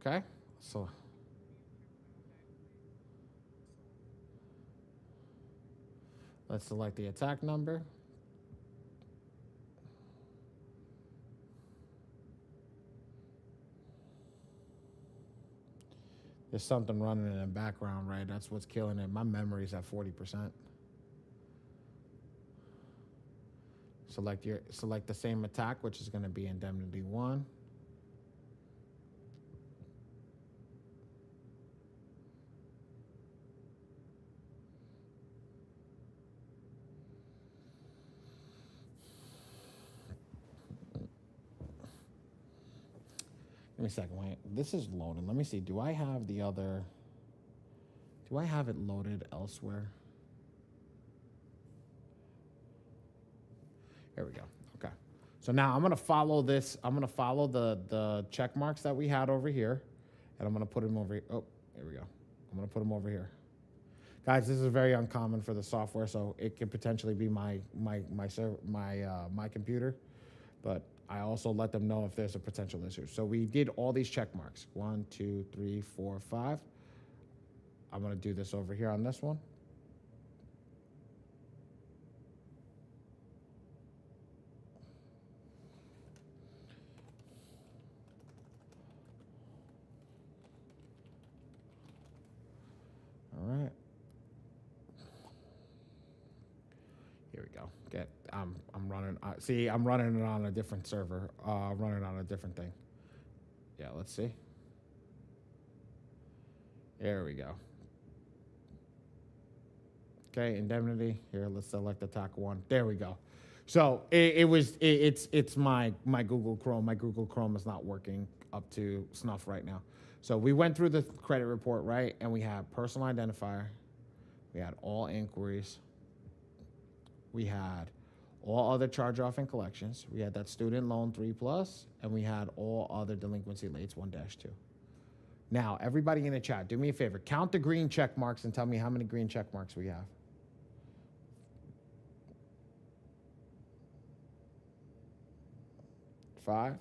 Okay. So let's select the attack number. There's something running in the background, right? That's what's killing it. My memory's at 40%. Select the same attack, which is going to be indemnity 1. Give me a second. Wait, this is loading. Let me see. Do I have the other? Do I have it loaded elsewhere? Here we go. Okay. So now I'm gonna follow this. I'm gonna follow the check marks that we had over here, and I'm gonna put them over here. Oh, here we go. I'm gonna put them over here. Guys, this is very uncommon for the software, so it could potentially be my computer, but I also let them know if there's a potential issue. So we did all these check marks. 1, 2, 3, 4, 5. I'm gonna do this over here on this one. All right. Here we go. I'm running. See, I'm running it on a different server. Running it on a different thing. Yeah, let's see. There we go. Okay, indemnity. Here, let's select attack 1. There we go. So it's my Google Chrome. My Google Chrome is not working up to snuff right now. So we went through the credit report, right? And we have personal identifier. We had all inquiries. We had all other charge-off and collections. We had that student loan 3+, and we had all other delinquency lates 1-2. Now, everybody in the chat, do me a favor. Count the green check marks and tell me how many green check marks we have. 5.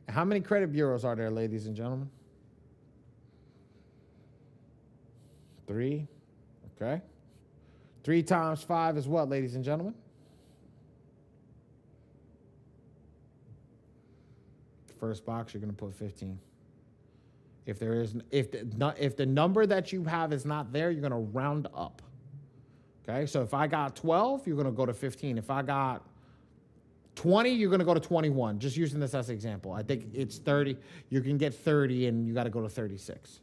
And how many credit bureaus are there, ladies and gentlemen? 3. Okay. 3 times 5 is what, ladies and gentlemen? First box, you're going to put 15. If the number that you have is not there, you're going to round up. Okay, so if I got 12, you're going to go to 15. If I got 20, you're going to go to 21. Just using this as an example. I think it's 30. You can get 30, and you got to go to 36.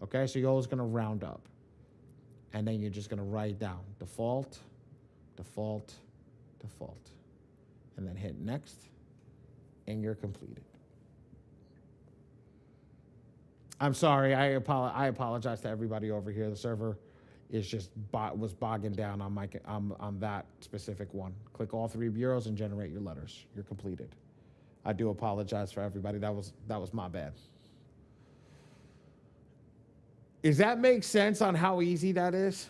Okay, so you're always going to round up. And then you're just going to write down default, default, default. And then hit next, and you're completed. I'm sorry. I apologize to everybody over here. The server is just was bogging down on that specific one. Click all 3 bureaus and generate your letters. You're completed. I do apologize for everybody. That was my bad. Does that make sense on how easy that is?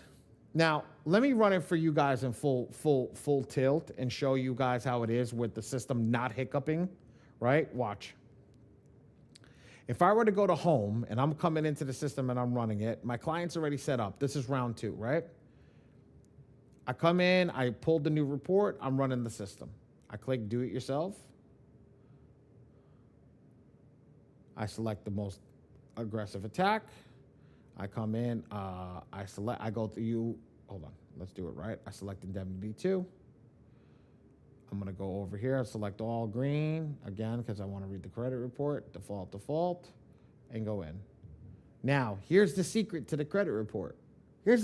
Now, let me run it for you guys in full tilt and show you guys how it is with the system not hiccuping, right? Watch. If I were to go to home and I'm coming into the system and I'm running it, my client's already set up. This is round 2, right? I come in, I pulled the new report, I'm running the system. I click do it yourself. I select the most aggressive attack. I come in, I go to you, hold on, let's do it right. I select indemnity 2. I'm gonna go over here, select all green, again, because I wanna read the credit report, default, and go in. Now, here's the secret to the credit report. The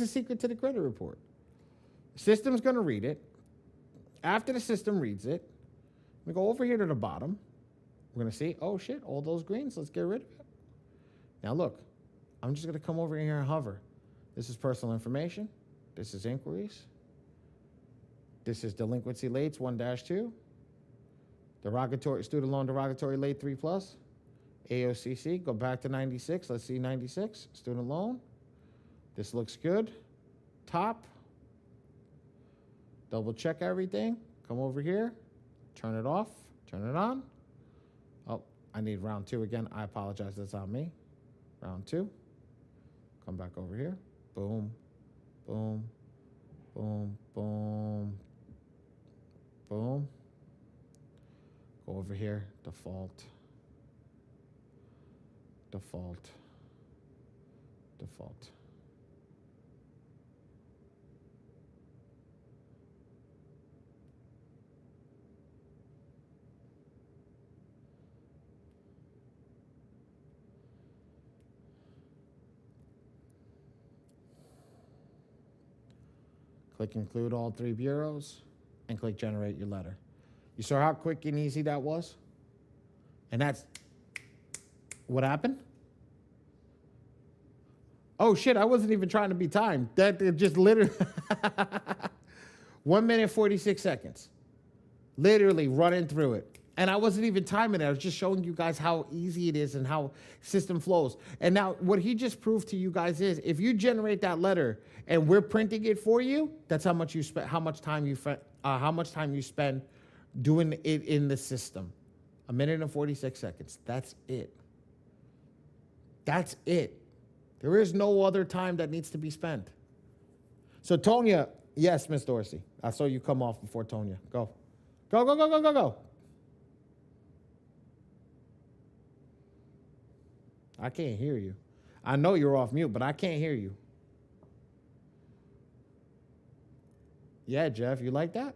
system's gonna read it. After the system reads it, we go over here to the bottom. We're gonna see, oh shit, all those greens, let's get rid of it. Now look, I'm just gonna come over here and hover. This is personal information. This is inquiries. This is delinquency lates 1-2. Derogatory student loan derogatory late 3+. AOCC, go back to 96. Let's see 96. Student loan. This looks good. Top. Double check everything. Come over here. Turn it off. Turn it on. Oh, I need round 2 again. I apologize. That's on me. Round two. Come back over here. Boom, boom, boom, boom, boom. Go over here. Default. Default. Default. Click include all three bureaus and click generate your letter. You saw how quick and easy that was? And that's what happened? Oh shit, I wasn't even trying to be timed. That it just literally 1 minute 46 seconds. Literally running through it. And I wasn't even timing it. I was just showing you guys how easy it is and how system flows. And now what he just proved to you guys is if you generate that letter and we're printing it for you, that's how much you spend, how much time you spend doing it in the system. 1 minute and 46 seconds. That's it. That's it. There is no other time that needs to be spent. So Tonya, yes, Miss Dorsey. I saw you come off before Tonya. Go. Go, go, go, go, go, go. I can't hear you. I know you're off mute, but I can't hear you. Yeah, Jeff, you like that?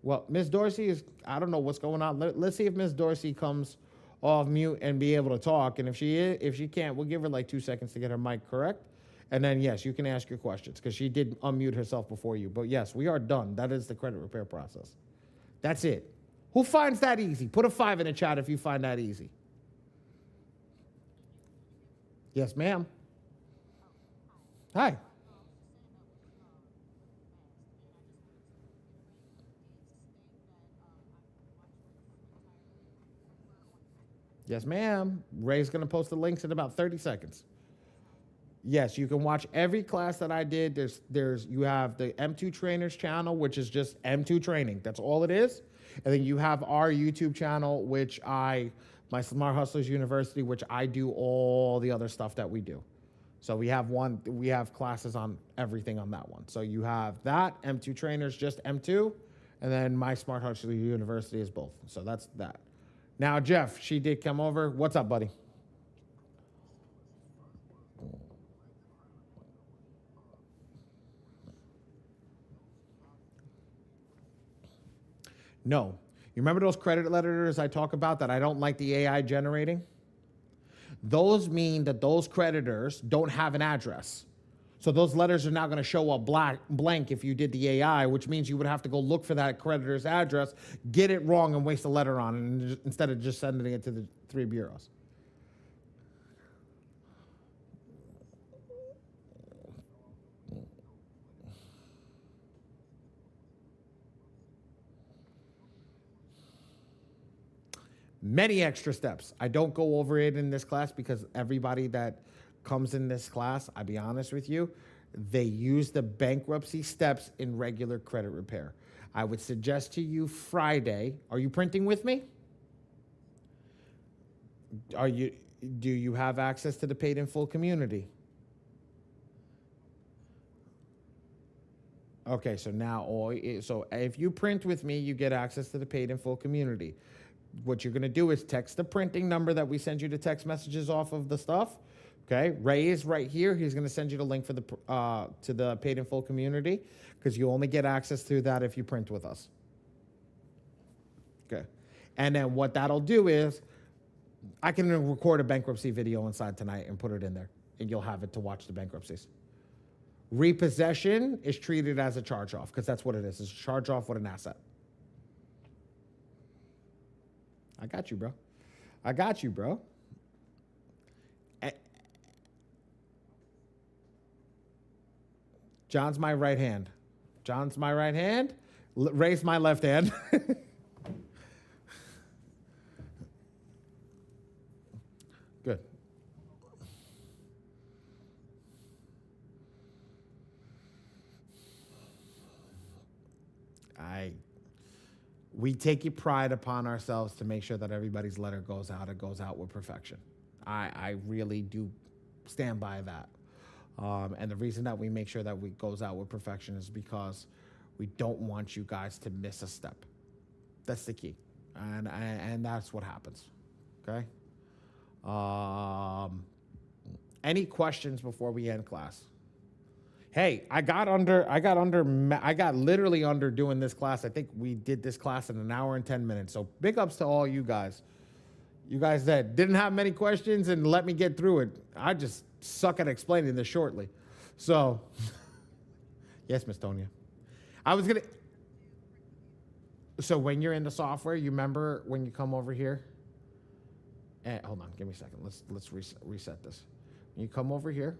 Well, Miss Dorsey is, I don't know what's going on. Let's see if Miss Dorsey comes off mute and be able to talk. And if she can't, we'll give her like 2 seconds to get her mic correct. And then, yes, you can ask your questions because she did unmute herself before you. But yes, we are done. That is the credit repair process. That's it. Who finds that easy? Put a 5 in the chat if you find that easy. Yes, ma'am. Hi. Yes, ma'am. Ray's going to post the links in about 30 seconds. Yes, you can watch every class that I did. You have the M2 Trainers channel, which is just M2 Training. That's all it is. And then you have our YouTube channel, my Smart Hustlers University, which I do all the other stuff that we do. So we have classes on everything on that one. So you have that, M2 Trainers, just M2, and then my Smart Hustlers University is both. So that's that. Now, Jeff, she did come over. What's up, buddy? No. You remember those credit letters I talk about that I don't like the AI generating? Those mean that those creditors don't have an address. So those letters are not going to show up blank if you did the AI, which means you would have to go look for that creditor's address, get it wrong, and waste a letter on it instead of just sending it to the 3 bureaus. Many extra steps. I don't go over it in this class because everybody that comes in this class, I'll be honest with you, they use the bankruptcy steps in regular credit repair. I would suggest to you Friday. Are you printing with me? Do you have access to the paid in full community? Okay, so if you print with me, you get access to the paid in full community. What you're going to do is text the printing number that we send you the text messages off of the stuff. Okay, Ray is right here. He's going to send you the link for to the paid in full community because you only get access to that if you print with us. Okay, and then what that'll do is I can record a bankruptcy video inside tonight and put it in there, and you'll have it to watch the bankruptcies. Repossession is treated as a charge-off because that's what it is. It's a charge-off with an asset. I got you, bro. I got you, bro. John's my right hand. John's my right hand. Raise my left hand. Good. We take a pride upon ourselves to make sure that everybody's letter goes out. It goes out with perfection. I really do stand by that. And the reason that we make sure that we goes out with perfection is because we don't want you guys to miss a step. That's the key, and that's what happens. Okay. Any questions before we end class? Hey, I got literally under doing this class. I think we did this class in 1 hour and 10 minutes. So big ups to all you guys. You guys that didn't have many questions and let me get through it. I just suck at explaining this shortly. So, yes, Miss Tonya. So when you're in the software, you remember when you come over here? Hold on, give me a second. Let's reset this. When you come over here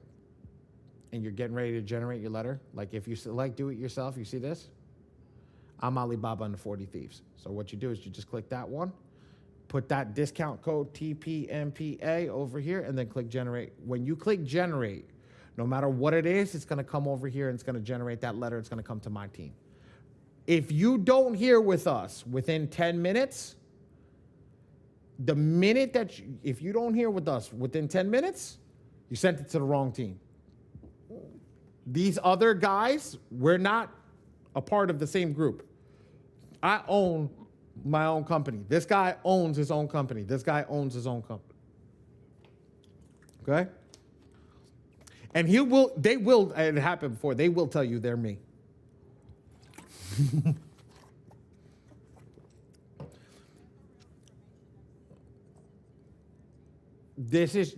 and you're getting ready to generate your letter, like if you select do it yourself, you see this? I'm Alibaba and the 40 Thieves. So what you do is you just click that one, put that discount code TPMPA over here, and then click generate. When you click generate, no matter what it is, it's going to come over here and it's going to generate that letter. It's going to come to my team. If you don't hear with us within 10 minutes, the minute that if you don't hear with us within 10 minutes, you sent it to the wrong team. These other guys, we're not a part of the same group. I own my own company. This guy owns his own company. This guy owns his own company. Okay? And it happened before, they will tell you they're me. This is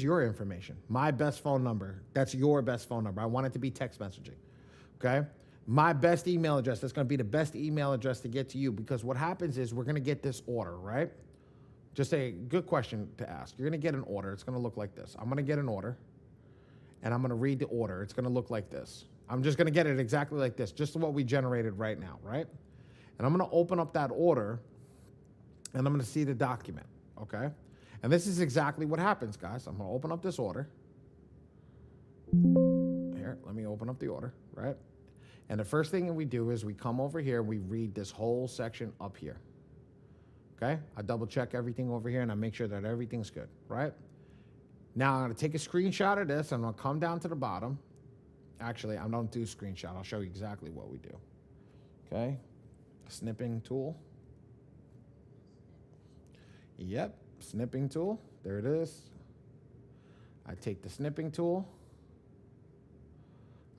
your information. My best phone number. That's your best phone number. I want it to be text messaging. Okay? My best email address. That's going to be the best email address to get to you, because what happens is we're going to get this order, right? Just a good question to ask. You're going to get an order. It's going to look like this. I'm going to get an order, and I'm going to read the order. It's going to look like this. I'm just going to get it exactly like this, just what we generated right now, right? And I'm going to open up that order, and I'm going to see the document, okay? And this is exactly what happens, guys. I'm going to open up this order. Here, let me open up the order, right? And the first thing that we do is we come over here and we read this whole section up here. Okay? I double check everything over here and I make sure that everything's good, right? Now I'm going to take a screenshot of this and I'm going to come down to the bottom. Actually, I don't do screenshot. I'll show you exactly what we do. Okay? Snipping tool. Yep, snipping tool. There it is. I take the snipping tool.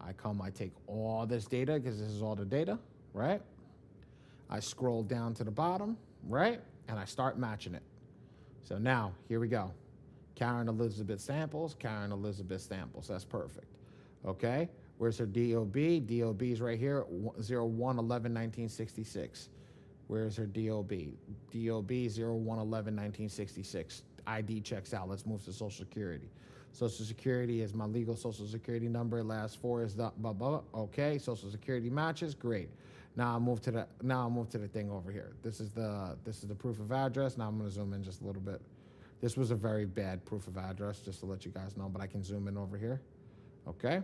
I take all this data because this is all the data, right? I scroll down to the bottom, right? And I start matching it. So now, here we go. Karen Elizabeth samples, Karen Elizabeth samples. That's perfect. Okay? Where's her DOB? DOB is right here, 01/11/1966. Where's her DOB? DOB 01/11/1966. ID checks out. Let's move to Social Security. Social Security is my legal Social Security number. Last four is the blah, blah, blah. Okay, Social Security matches. Great. Now I'll move to the thing over here. This is the proof of address. Now I'm going to zoom in just a little bit. This was a very bad proof of address, just to let you guys know, but I can zoom in over here. Okay,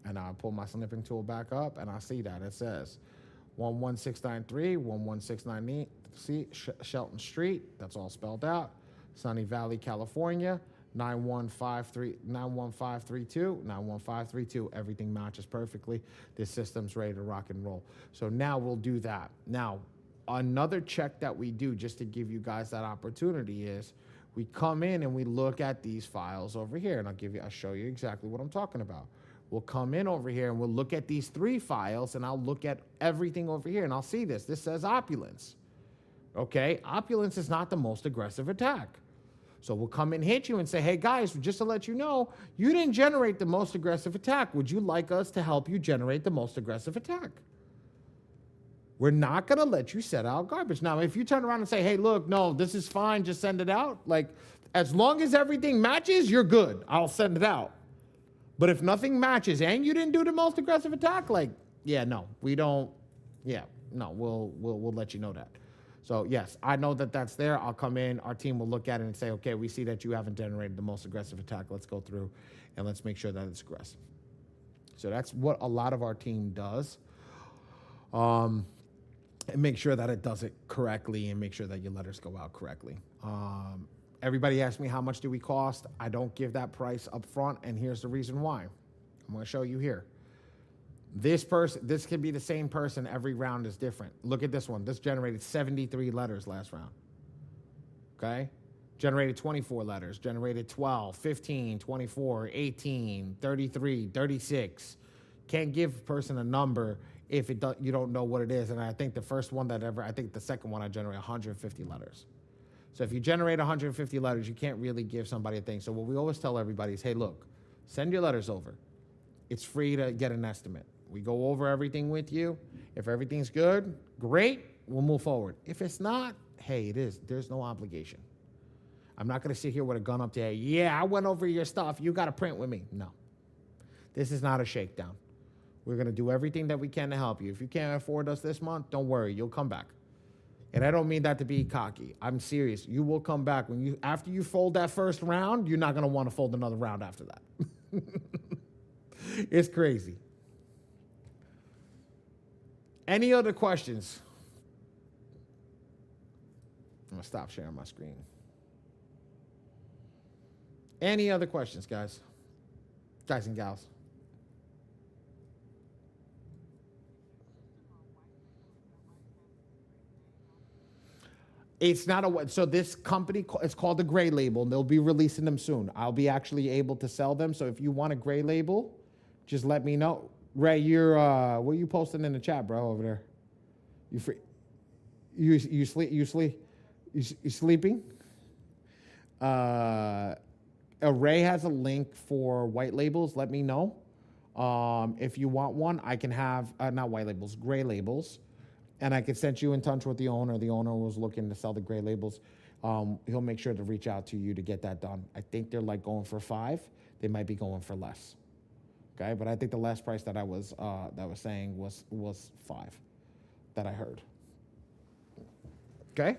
and I'll pull my snipping tool back up, and I see that it says 11693, 11698. See Shelton Street. That's all spelled out. Sunny Valley, California. 91532, 91532. Everything matches perfectly. This system's ready to rock and roll. So now we'll do that. Now, another check that we do just to give you guys that opportunity is we come in and we look at these files over here, and I'll show you exactly what I'm talking about. We'll come in over here and we'll look at these 3 files, and I'll look at everything over here, and I'll see this. This says opulence. Okay, opulence is not the most aggressive attack. So we'll come and hit you and say, hey, guys, just to let you know, you didn't generate the most aggressive attack. Would you like us to help you generate the most aggressive attack? We're not going to let you set out garbage. Now, if you turn around and say, hey, look, no, this is fine, just send it out. Like, as long as everything matches, you're good. I'll send it out. But if nothing matches and you didn't do the most aggressive attack, like, yeah, no, we don't. Yeah, no, we'll let you know that. So, yes, I know that that's there. I'll come in. Our team will look at it and say, okay, we see that you haven't generated the most aggressive attack. Let's go through and let's make sure that it's aggressive. So that's what a lot of our team does. and make sure that it does it correctly and make sure that your letters go out correctly. Everybody asks me how much do we cost. I don't give that price up front, and here's the reason why. I'm going to show you here. This could be the same person. Every round is different. Look at this one. This generated 73 letters last round. Okay? Generated 24 letters. Generated 12, 15, 24, 18, 33, 36. Can't give a person a number if you don't know what it is. And I think the second one I generated 150 letters. So if you generate 150 letters, you can't really give somebody a thing. So what we always tell everybody is, hey, look, send your letters over. It's free to get an estimate. We go over everything with you. If everything's good, great, we'll move forward. If it's not, hey, it is. There's no obligation. I'm not going to sit here with a gun up there. Yeah, I went over your stuff. You got to print with me. No. This is not a shakedown. We're going to do everything that we can to help you. If you can't afford us this month, don't worry. You'll come back. And I don't mean that to be cocky. I'm serious. You will come back. After you fold that first round, you're not going to want to fold another round after that. It's crazy. Any other questions? I'm going to stop sharing my screen. Any other questions, guys? Guys and gals? It's not so this company, it's called the Gray Label, and they'll be releasing them soon. I'll be actually able to sell them. So if you want a Gray Label, just let me know. Ray, what are you posting in the chat, bro, over there? You free? You sleeping? Ray has a link for white labels. Let me know. If you want one, I can have, not white labels, Gray Labels. And I could send you in touch with the owner. The owner was looking to sell the Gray Labels. He'll make sure to reach out to you to get that done. I think they're like going for $5. They might be going for less. Okay, but I think the last price that I was saying was $5 that I heard. Okay.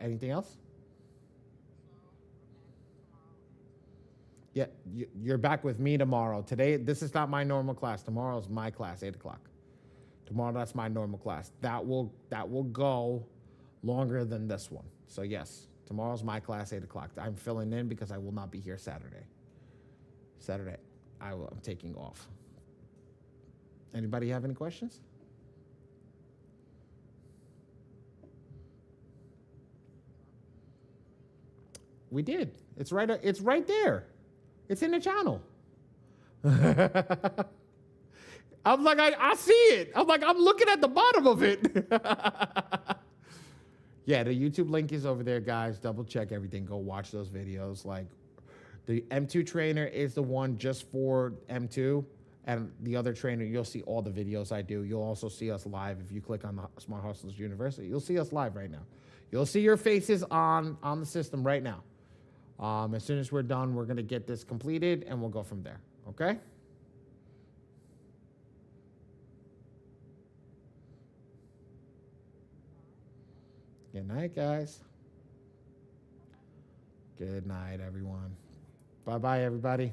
Anything else? Yeah, you're back with me tomorrow. Today, this is not my normal class. Tomorrow's my class, 8 o'clock. Tomorrow, that's my normal class. That will go longer than this one. So yes, tomorrow's my class, 8 o'clock. I'm filling in because I will not be here Saturday. I'm taking off. Anybody have any questions? We did. It's right there. It's in the channel. I'm like, I see it. I'm like, I'm looking at the bottom of it. Yeah, the YouTube link is over there, guys. Double check everything. Go watch those videos. Like, the M2 trainer is the one just for M2. And the other trainer, you'll see all the videos I do. You'll also see us live. If you click on the Smart Hustlers University, you'll see us live right now. You'll see your faces on the system right now. As soon as we're done, we're going to get this completed, and we'll go from there, okay? Good night, guys. Good night, everyone. Bye-bye, everybody.